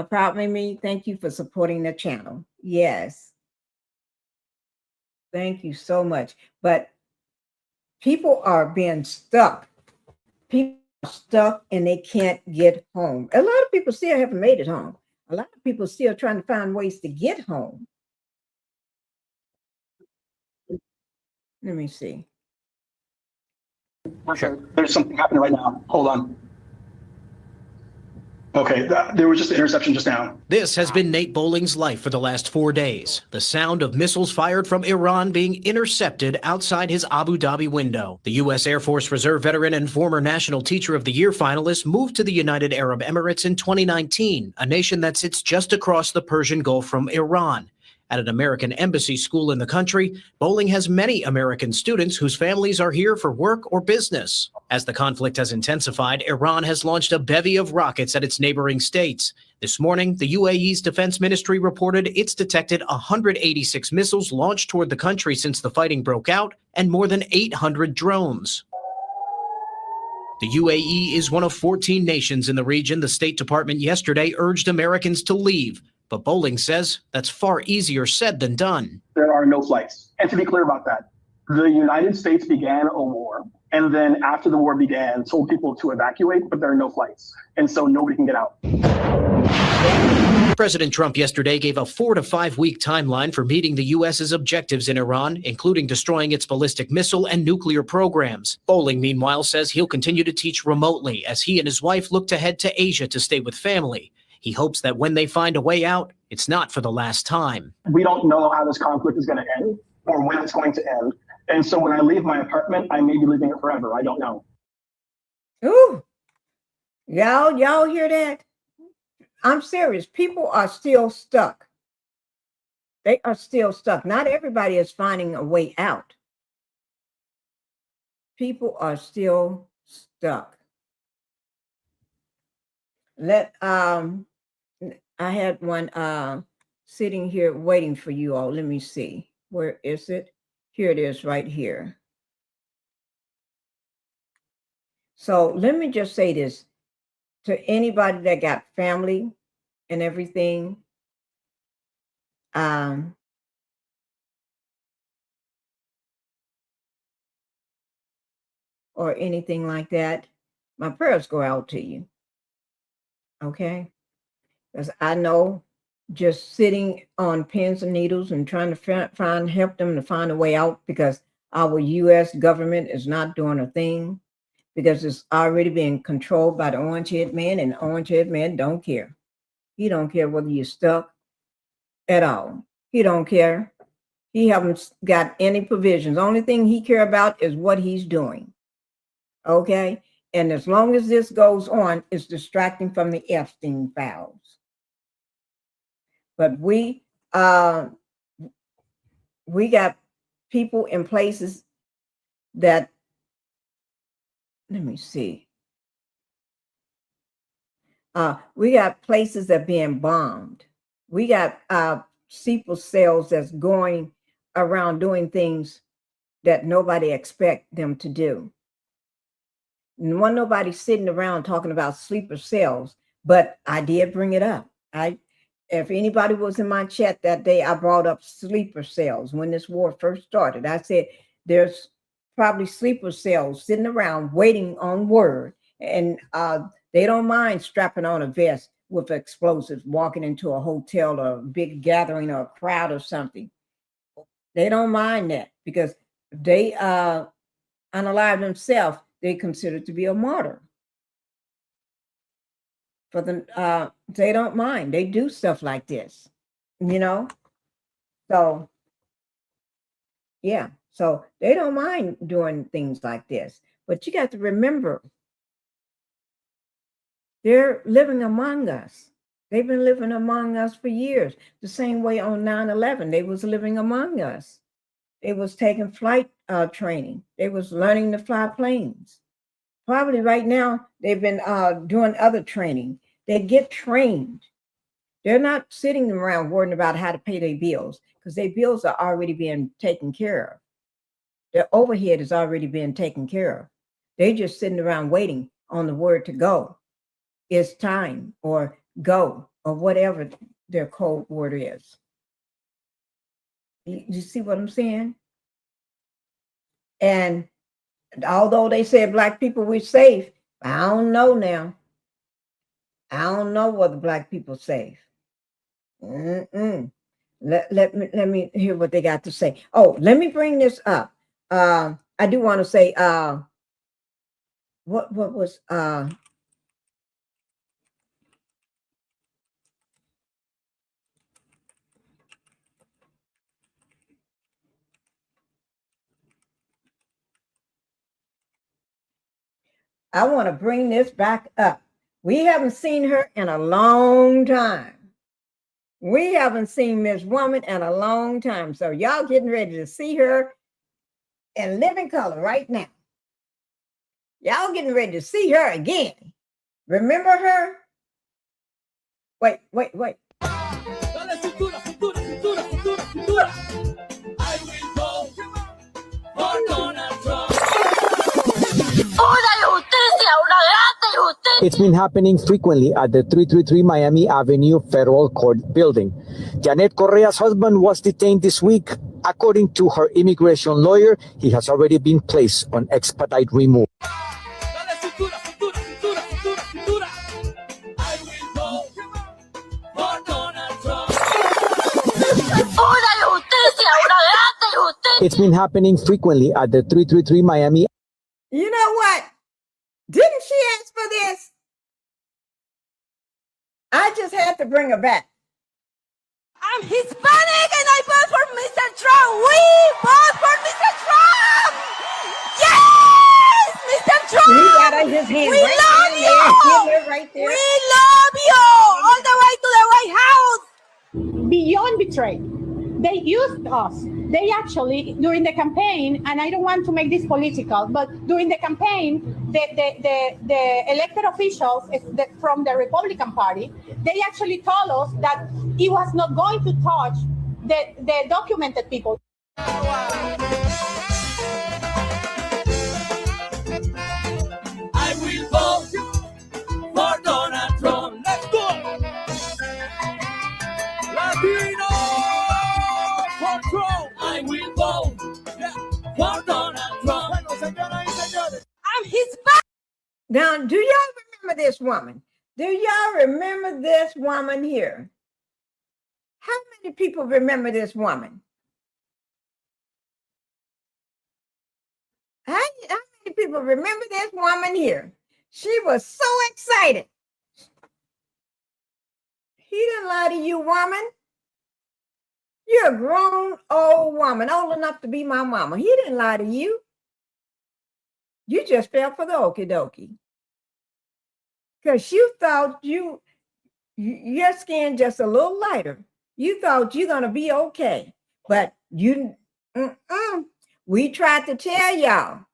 Proud Mimi, thank you for supporting the channel. Yes. Thank you so much. But people are being stuck. People are stuck and they can't get home. A lot of people still haven't made it home. A lot of people still trying to find ways to get home. Let me see. Sure. There's something happening right now. Hold on. Okay, there was just an interception just now. This has been Nate Bowling's life for the last 4 days. The sound of missiles fired from Iran being intercepted outside his Abu Dhabi window. The U.S. Air Force Reserve veteran and former National Teacher of the Year finalist moved to the United Arab Emirates in 2019, a nation that sits just across the Persian Gulf from Iran. At an American embassy school in the country, Bowling has many American students whose families are here for work or business. As the conflict has intensified, Iran has launched a bevy of rockets at its neighboring states. This morning, the UAE's defense ministry reported it's detected 186 missiles launched toward the country since the fighting broke out and more than 800 drones. The UAE is one of 14 nations in the region. The State Department yesterday urged Americans to leave. But Bowling says that's far easier said than done. There are no flights. And to be clear about that, the United States began a war, and then after the war began, told people to evacuate, but there are no flights. And so nobody can get out. President Trump yesterday gave a 4 to 5 week timeline for meeting the U.S.'s objectives in Iran, including destroying its ballistic missile and nuclear programs. Bowling, meanwhile, says he'll continue to teach remotely as he and his wife look to head to Asia to stay with family. He hopes that when they find a way out, it's not for the last time. We don't know how this conflict is going to end or when it's going to end. And so when I leave my apartment, I may be leaving it forever. I don't know. Ooh, y'all hear that? I'm serious. People are still stuck. They are still stuck. Not everybody is finding a way out. People are still stuck. I had one sitting here waiting for you all. Let me see. Where is it? Here it is right here. So let me just say this to anybody that got family and everything. Or anything like that. My prayers go out to you. Okay? Because I know just sitting on pins and needles and trying to help them to find a way out, because our U.S. government is not doing a thing, because it's already being controlled by the orange-haired man, and the orange-haired man don't care. He don't care whether you're stuck at all. He don't care. He haven't got any provisions. The only thing he care about is what he's doing. Okay? And as long as this goes on, it's distracting from the Epstein files. But we got people in places that, let me see. We got places that are being bombed. We got sleeper cells that's going around doing things that nobody expect them to do. And when nobody's sitting around talking about sleeper cells, but I did bring it up. If anybody was in my chat that day, I brought up sleeper cells when this war first started. I said, there's probably sleeper cells sitting around waiting on word, and they don't mind strapping on a vest with explosives, walking into a hotel or a big gathering or a crowd or something. They don't mind that, because if they unalive themselves, they consider to be a martyr. For them, they don't mind. They do stuff like this, you know? So, yeah. So they don't mind doing things like this. But you got to remember, they're living among us. They've been living among us for years. The same way on 9/11, they was living among us. They was taking flight training. They was learning to fly planes. Probably right now, they've been doing other training. They get trained. They're not sitting around worrying about how to pay their bills, because their bills are already being taken care of. Their overhead is already being taken care of. They're just sitting around waiting on the word to go. It's time, or go, or whatever their code word is. You see what I'm saying? And although they said Black people, we're safe, I don't know now. I don't know whether Black people safe. Let me hear what they got to say. Oh, let me bring this up. I do want to say, what was I want to bring this back up. We haven't seen her in a long time. We haven't seen Miss Woman in a long time. So y'all getting ready to see her in living color right now. Y'all getting ready to see her again. Remember her? Wait. It's been happening frequently at the 333 Miami Avenue Federal Court building. Janet Correa's husband was detained this week. According to her immigration lawyer, he has already been placed on expedite removal. It's been happening frequently at the 333 Miami. You know what? Didn't she ask for this? I just had to bring her back. I'm Hispanic and I vote for Mr. Trump. We vote for Mr. Trump. Yes, Mr. Trump. He got his hand we right love there, you. right there. We love you all the way to the White House. Beyond betrayed. They used us. They actually, during the campaign, and I don't want to make this political, but during the campaign, the elected officials from the Republican Party, they actually told us that he was not going to touch the documented people. I will vote for Donald Trump. Let's go. Latino for Trump. I will vote for Donald Trump. I'm Hispanic. Now, do y'all remember this woman? Do y'all remember this woman here? How many people remember this woman? How many people remember this woman here? She was so excited. He didn't lie to you, woman. You're a grown old woman, old enough to be my mama. He didn't lie to you. You just fell for the okie dokie. Because you thought your skin just a little lighter. You thought you're going to be okay. But we tried to tell y'all.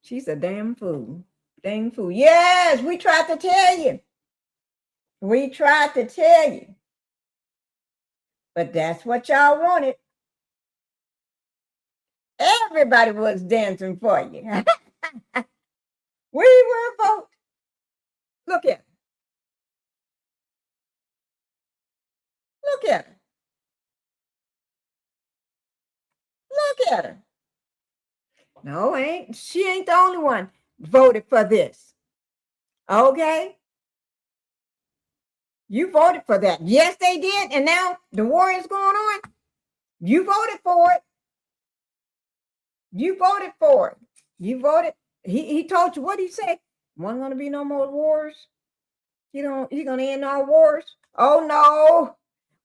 She's a damn fool. Dang fool. Yes, we tried to tell you. We tried to tell you. But that's what y'all wanted. Everybody was dancing for you. We were vote. Look at her. Look at her. Look at her. No, she ain't the only one voted for this. Okay? You voted for that. Yes, they did. And now the war is going on. You voted for it. You voted for it. You voted. He told you what he said. Wasn't going to be no more wars. He's going to end all wars. Oh, no.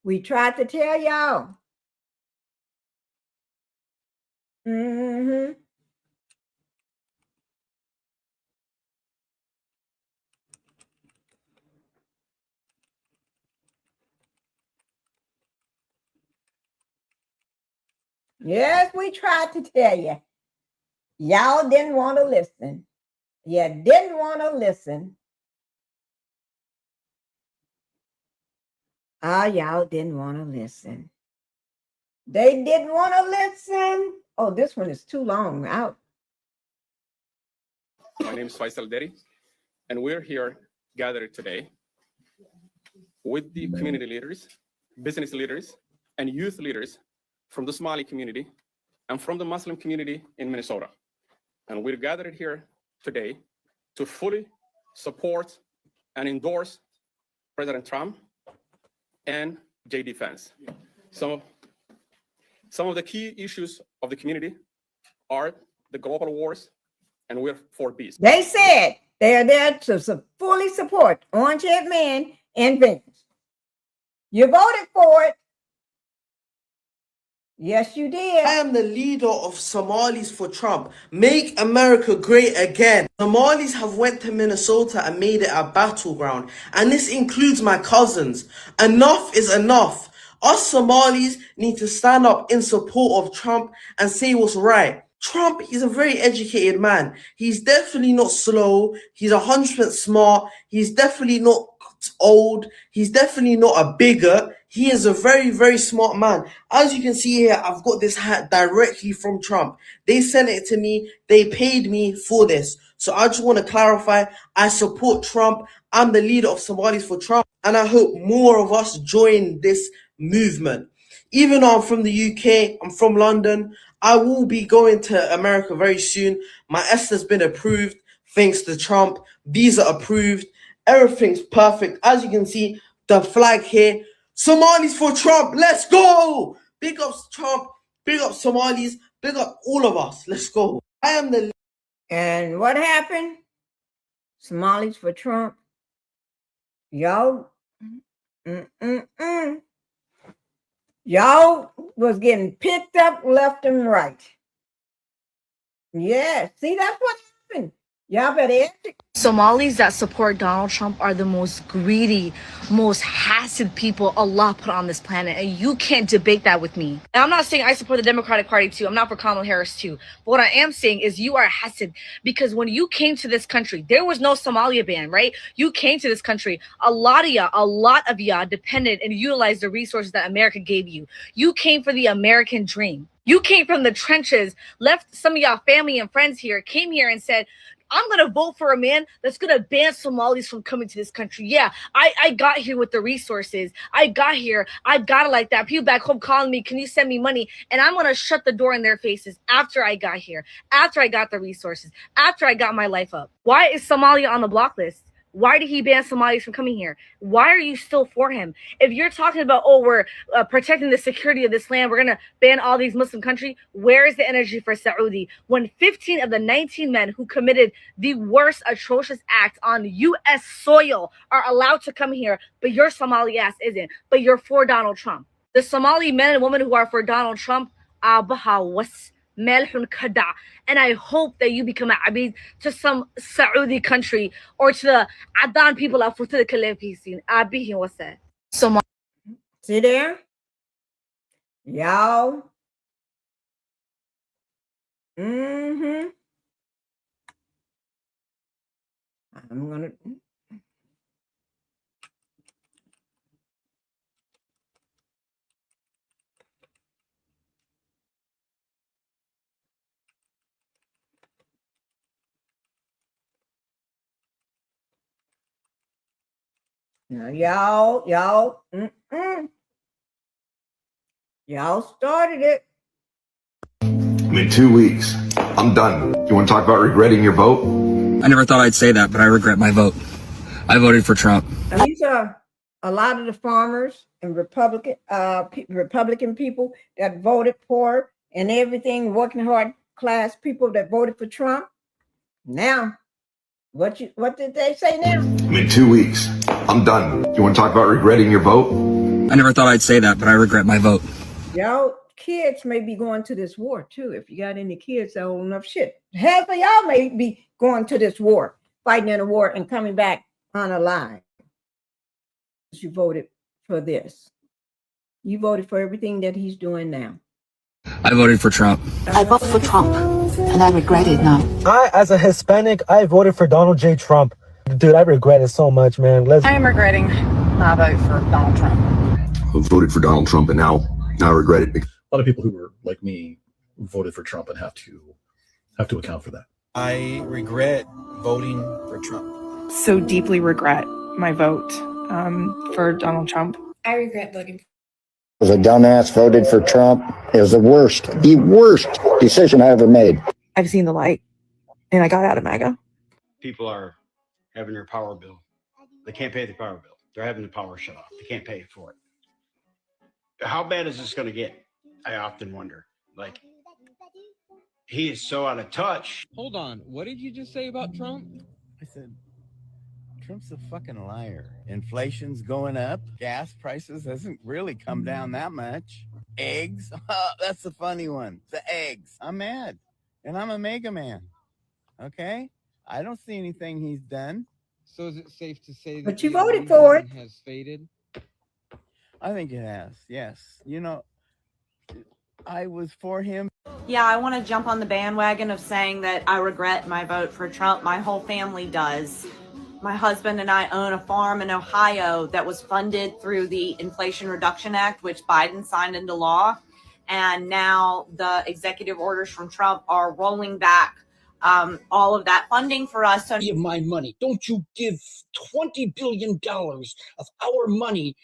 We tried to tell y'all. Mm-hmm. Yes, we tried to tell you. Y'all didn't want to listen. You didn't want to listen. Y'all didn't want to listen. They didn't want to listen. Oh, this one is too long. Out. My name is Faisal Deri, and we're here gathered today with the community leaders, business leaders, and youth leaders from the Somali community and from the Muslim community in Minnesota. And we're gathered here today to fully support and endorse President Trump and JD Vance. Some of the key issues of the community are the global wars, and we're for peace. They said they're there to fully support Orange-Haired Man and Vance. You voted for it. Yes, you did. I am the leader of Somalis for Trump. Make America great again. Somalis have went to Minnesota and made it a battleground. And this includes my cousins. Enough is enough. Us Somalis need to stand up in support of Trump and say what's right. Trump, he's a very educated man. He's definitely not slow. He's 100% smart. He's definitely not old. He's definitely not a bigot. He is a very, very smart man. As you can see here, I've got this hat directly from Trump. They sent it to me. They paid me for this. So I just want to clarify, I support Trump. I'm the leader of Somalis for Trump. And I hope more of us join this movement. Even though I'm from the UK, I'm from London, I will be going to America very soon. My ESTA's been approved thanks to Trump. Visa approved. Everything's perfect. As you can see, the flag here. Somalis for Trump. Let's go. Big up Trump. Big up Somalis. Big up all of us. Let's go. I am the... And what happened? Somalis for Trump. Y'all... Y'all was getting picked up left and right. Yeah, see, that's what happened. Y'all better... Somalis that support Donald Trump are the most greedy, most hassid people Allah put on this planet, and you can't debate that with me. And I'm not saying I support the Democratic Party too. I'm not for Kamala Harris too. But what I am saying is you are hassid, because when you came to this country, there was no Somalia ban, right? You came to this country. A lot of y'all depended and utilized the resources that America gave you. You came for the American dream. You came from the trenches, left some of y'all family and friends here, came here and said, I'm going to vote for a man that's going to ban Somalis from coming to this country. Yeah, I got here with the resources. I got here. I got it like that. People back home calling me, can you send me money? And I'm going to shut the door in their faces after I got here, after I got the resources, after I got my life up. Why is Somalia on the block list? Why did he ban Somalis from coming here? Why are you still for him? If you're talking about, oh, we're protecting the security of this land, we're going to ban all these Muslim countries, where is the energy for Saudi? When 15 of the 19 men who committed the worst atrocious act on U.S. soil are allowed to come here, but your Somali ass isn't, but you're for Donald Trump. The Somali men and women who are for Donald Trump, and I hope that you become a abid to some Saudi country or to the Adan people of Futa Kalepisin. Abihin was that. So see there? Y'all. I'm gonna now, y'all started it. In 2 weeks, I'm done. You want to talk about regretting your vote? I never thought I'd say that, but I regret my vote. I voted for Trump. And these are a lot of the farmers and Republican people that voted for and everything, working hard class people that voted for Trump. Now, what did they say now? In 2 weeks, I'm done. You want to talk about regretting your vote? I never thought I'd say that, but I regret my vote. Y'all kids may be going to this war too. If you got any kids that old enough, shit, half of y'all may be going to this war, fighting in a war and coming back unalive. You voted for this. You voted for everything that he's doing now. I voted for Trump. I voted for Trump, and I regret it now. As a Hispanic, I voted for Donald J. Trump. Dude, I regret it so much, man. I am regretting my vote for Donald Trump. I voted for Donald Trump, and now I regret it. A lot of people who were like me voted for Trump and have to account for that. I regret voting for Trump. So deeply regret my vote for Donald Trump. I regret voting. Was a dumbass, voted for Trump. It was the worst decision I ever made. I've seen the light, and I got out of MAGA. People are having their power bill. They can't pay the power bill. They're having the power shut off. They can't pay for it. How bad is this going to get? I often wonder. Like, he is so out of touch. Hold on. What did you just say about Trump? I said, Trump's a fucking liar. Inflation's going up. Gas prices hasn't really come down that much. Eggs. That's the funny one. The eggs. I'm mad. And I'm a mega man. Okay? I don't see anything he's done. So is it safe to say that but you voted for it has faded? I think it has. Yes. You know, I was for him. Yeah, I want to jump on the bandwagon of saying that I regret my vote for Trump. My whole family does. My husband and I own a farm in Ohio that was funded through the Inflation Reduction Act, which Biden signed into law. And now the executive orders from Trump are rolling back all of that funding for us. So of my money. Don't you give $20 billion of our money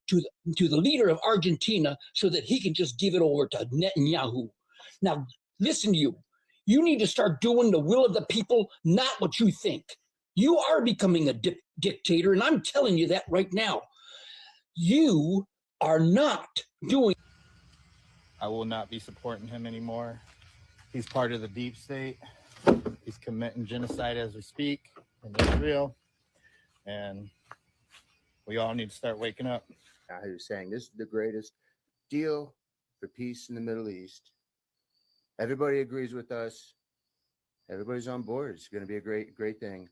to the leader of Argentina so that he can just give it over to Netanyahu. Now, listen to you. You need to start doing the will of the people, not what you think. You are becoming a dictator, and I'm telling you that right now. You are not doing. I will not be supporting him anymore. He's part of the deep state. He's committing genocide as we speak in Israel. And we all need to start waking up. I was saying this is the greatest deal for peace in the Middle East. Everybody agrees with us. Everybody's on board. It's going to be a great thing.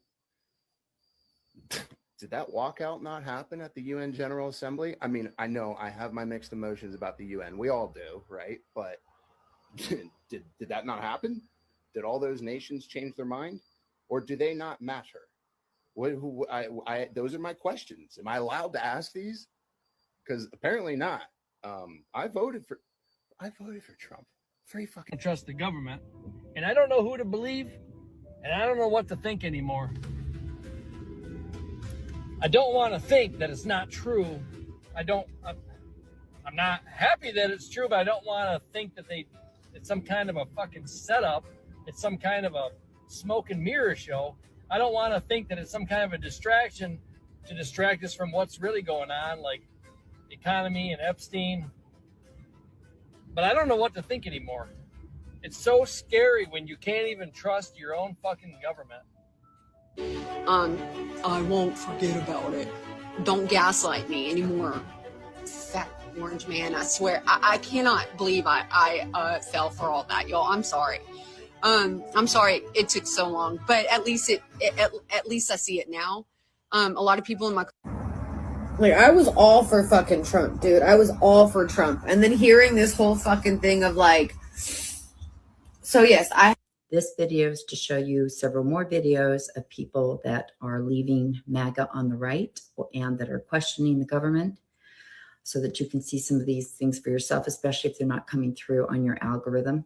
Did that walkout not happen at the UN General Assembly? I mean, I know I have my mixed emotions about the UN. We all do, right? But did that not happen? Did all those nations change their mind? Or do they not matter? Those are my questions. Am I allowed to ask these? Because apparently not. I voted for Trump. Free fucking. I trust the government, and I don't know who to believe, and I don't know what to think anymore. I don't want to think that it's not true. I'm not happy that it's true, but I don't want to think that it's some kind of a fucking setup. It's some kind of a smoke and mirror show. I don't want to think that it's some kind of a distraction to distract us from what's really going on, like the economy and Epstein. But I don't know what to think anymore. It's so scary when you can't even trust your own fucking government. I won't forget about it. Don't gaslight me anymore. Fat orange man, I swear. I cannot believe I fell for all that, y'all. I'm sorry. I'm sorry it took so long, but at least at least I see it now. A lot of people in my Like, I was all for fucking Trump, dude. I was all for Trump. And then hearing this whole fucking thing of like, so yes, This video is to show you several more videos of people that are leaving MAGA on the right and that are questioning the government so that you can see some of these things for yourself, especially if they're not coming through on your algorithm.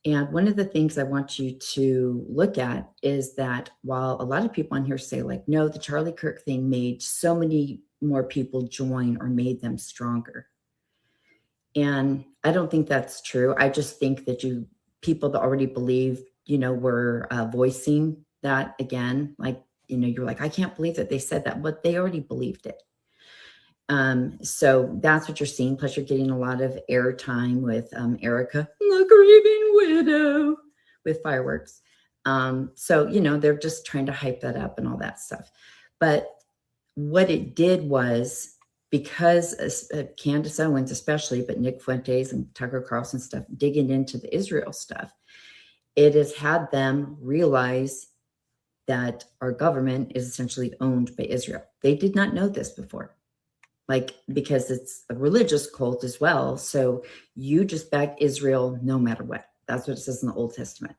And one of the things I want you to look at is that while a lot of people on here say like, no, the Charlie Kirk thing made so many more people join or made them stronger. And I don't think that's true. I just think that people that already believe, were voicing that again, like, you're like, I can't believe that they said that, but they already believed it. So that's what you're seeing. Plus you're getting a lot of airtime with Erica, the grieving widow, with fireworks. So, they're just trying to hype that up and all that stuff. But what it did was, because Candace Owens especially, but Nick Fuentes and Tucker Carlson stuff, digging into the Israel stuff, it has had them realize that our government is essentially owned by Israel. They did not know this before. Because it's a religious cult as well. So you just back Israel no matter what. That's what it says in the Old Testament.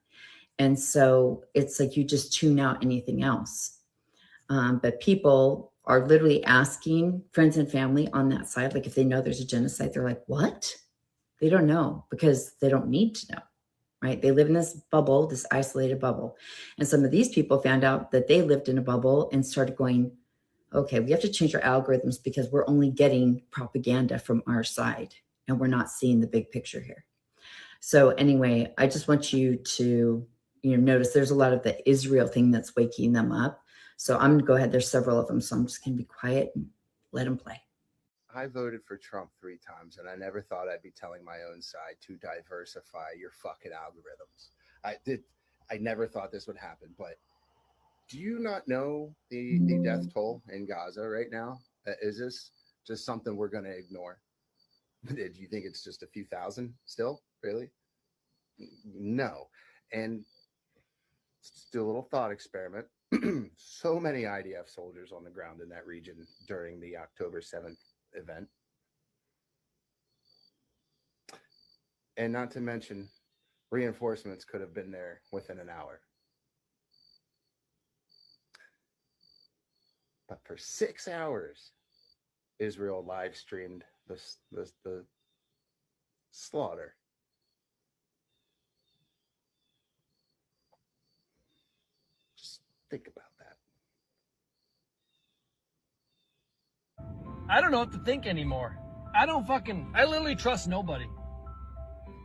And so it's like you just tune out anything else. But people are literally asking friends and family on that side, like if they know there's a genocide, they're like, what? They don't know because they don't need to know, right? They live in this bubble, this isolated bubble. And some of these people found out that they lived in a bubble and started going, okay, we have to change our algorithms because we're only getting propaganda from our side and we're not seeing the big picture here. So anyway, I just want you to, notice there's a lot of the Israel thing that's waking them up. So I'm going to go ahead. There's several of them. So I'm just going to be quiet and let them play. I voted for Trump 3 times, and I never thought I'd be telling my own side to diversify your fucking algorithms. I never thought this would happen, but do you not know the death toll in Gaza right now? Is this just something we're going to ignore? Do you think it's just a few thousand still? Really? No. And let's do a little thought experiment. So many IDF soldiers on the ground in that region during the October 7th event. And not to mention, reinforcements could have been there within an hour. But for 6 hours, Israel live streamed the slaughter. Just think about that. I don't know what to think anymore. I literally trust nobody.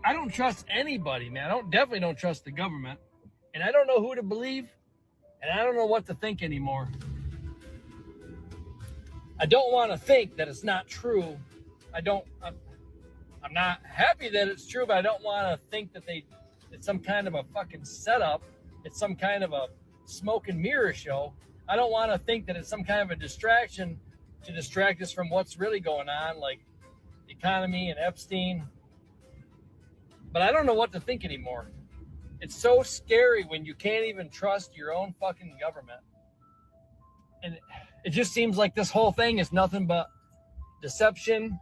I don't trust anybody, man. Definitely don't trust the government. And I don't know who to believe. And I don't know what to think anymore. I don't want to think that it's not true. I'm not happy that it's true, but I don't want to think that it's some kind of a fucking setup. It's some kind of a smoke and mirror show. I don't want to think that it's some kind of a distraction to distract us from what's really going on, like the economy and Epstein. But I don't know what to think anymore. It's so scary when you can't even trust your own fucking government. And it just seems like this whole thing is nothing but deception,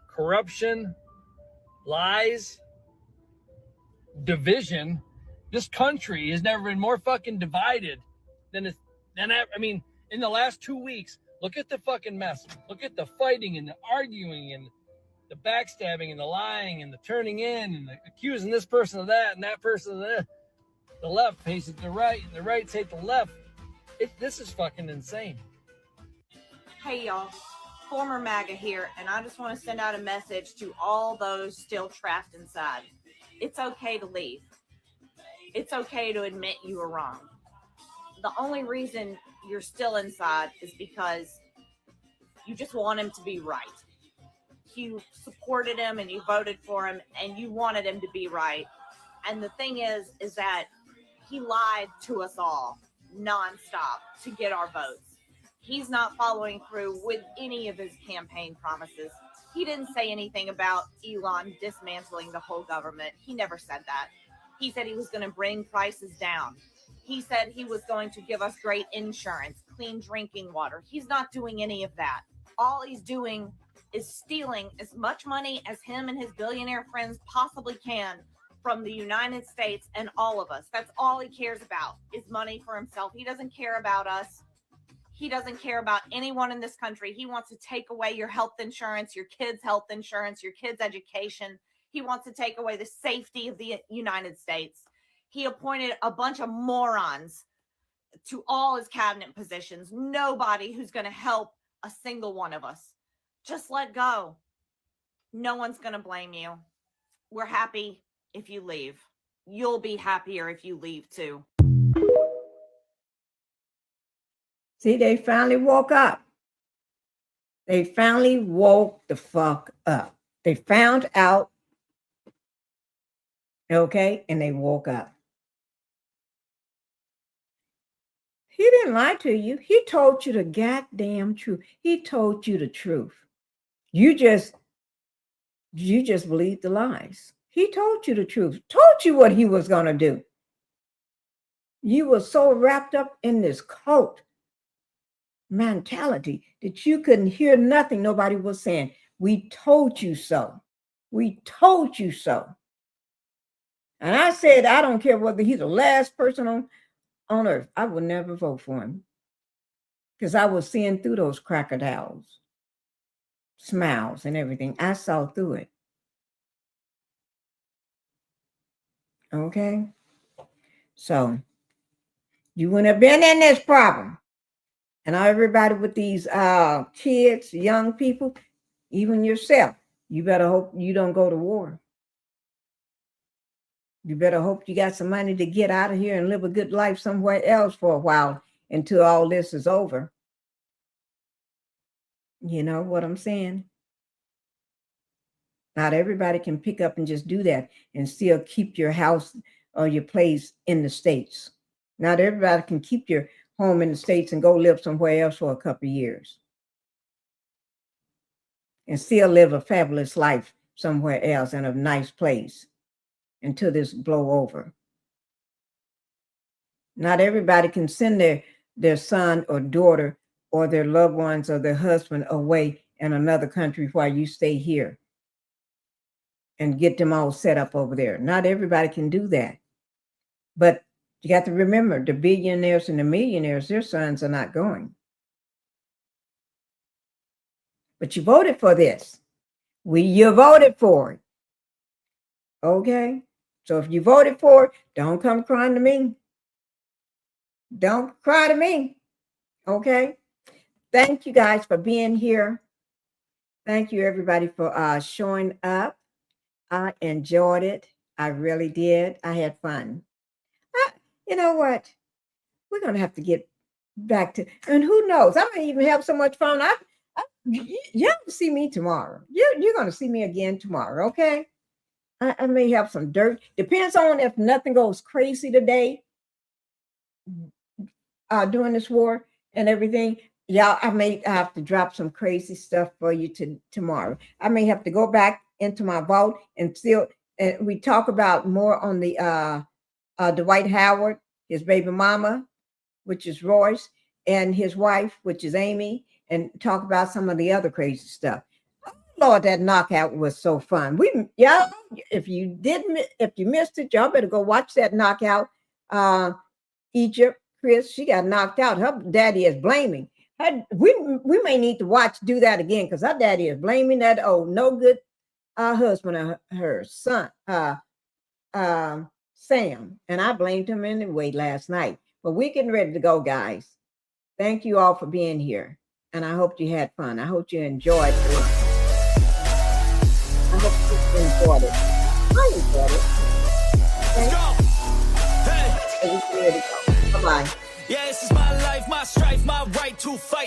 corruption, lies, division. This country has never been more fucking divided than in the last 2 weeks. Look at the fucking mess. Look at the fighting and the arguing and the backstabbing and the lying and the turning in and the accusing this person of that and that person of that. The left hates the right and the right hates the left. This is fucking insane. Hey y'all, former MAGA here, and I just want to send out a message to all those still trapped inside. It's okay to leave. It's okay to admit you were wrong. the only reason you're still inside is because you just want him to be right. You supported him and you voted for him and you wanted him to be right. And the thing is that he lied to us all nonstop to get our votes. He's not following through with any of his campaign promises. He didn't say anything about Elon dismantling the whole government. He never said that. He said he was going to bring prices down. He said he was going to give us great insurance, clean drinking water. He's not doing any of that. All he's doing is stealing as much money as him and his billionaire friends possibly can from the United States and all of us. That's all he cares about is money for himself. He doesn't care about us. He doesn't care about anyone in this country. He wants to take away your health insurance, your kids' health insurance, your kids' education. He wants to take away the safety of the United States. He appointed a bunch of morons to all his cabinet positions. Nobody who's going to help a single one of us. Just let go. No one's going to blame you. We're happy if you leave. You'll be happier if you leave too. See, they finally woke up. They finally woke the fuck up. They found out, okay, and they woke up. He didn't lie to you. He told you the goddamn truth. He told you the truth. You just believed the lies. He told you the truth. Told you what he was going to do. You were so wrapped up in this cult mentality that you couldn't hear nothing nobody was saying. We told you so. We told you so. And I said, I don't care whether he's the last person on earth. I would never vote for him. Because I was seeing through those crocodiles, smiles and everything. I saw through it. Okay? So, you wouldn't have been in this problem. And everybody with these kids, young people, even yourself, you better hope you don't go to war. You better hope you got some money to get out of here and live a good life somewhere else for a while until all this is over. You know what I'm saying? Not everybody can pick up and just do that and still keep your house or your place in the States. Not everybody can keep your home in the States and go live somewhere else for a couple of years and still live a fabulous life somewhere else in a nice place until this blow over. Not everybody can send their son or daughter or their loved ones or their husband away in another country while you stay here and get them all set up over there. Not everybody can do that. But you got to remember, the billionaires and the millionaires, their sons are not going. But you voted for this. You voted for it. Okay? So if you voted for it, don't come crying to me. Don't cry to me. Okay? Thank you guys for being here. Thank you, everybody, for showing up. I enjoyed it. I really did. I had fun. You know what? We're going to have to get back to, and who knows? I might even have so much fun. You'll see me tomorrow. You're going to see me again tomorrow, okay? I may have some dirt. Depends on if nothing goes crazy today during this war and everything. Yeah, I may have to drop some crazy stuff for you tomorrow. I may have to go back into my vault and still, we talk about more on the Dwight Howard, his baby mama, which is Royce, and his wife, which is Amy, and talk about some of the other crazy stuff. Oh, Lord, that knockout was so fun. If you missed it, y'all better go watch that knockout. Egypt, Chris, she got knocked out. Her daddy is blaming. We may need to do that again because her daddy is blaming that no good husband of her son, Sam, and I blamed him anyway last night. But we're getting ready to go, guys. Thank you all for being here, and I hope you had fun. I hope you enjoyed it. I hope you enjoyed it. I enjoyed it. Okay? Let's go. Hey. Bye-bye. Yeah, this is my life, my strife, my right to fight.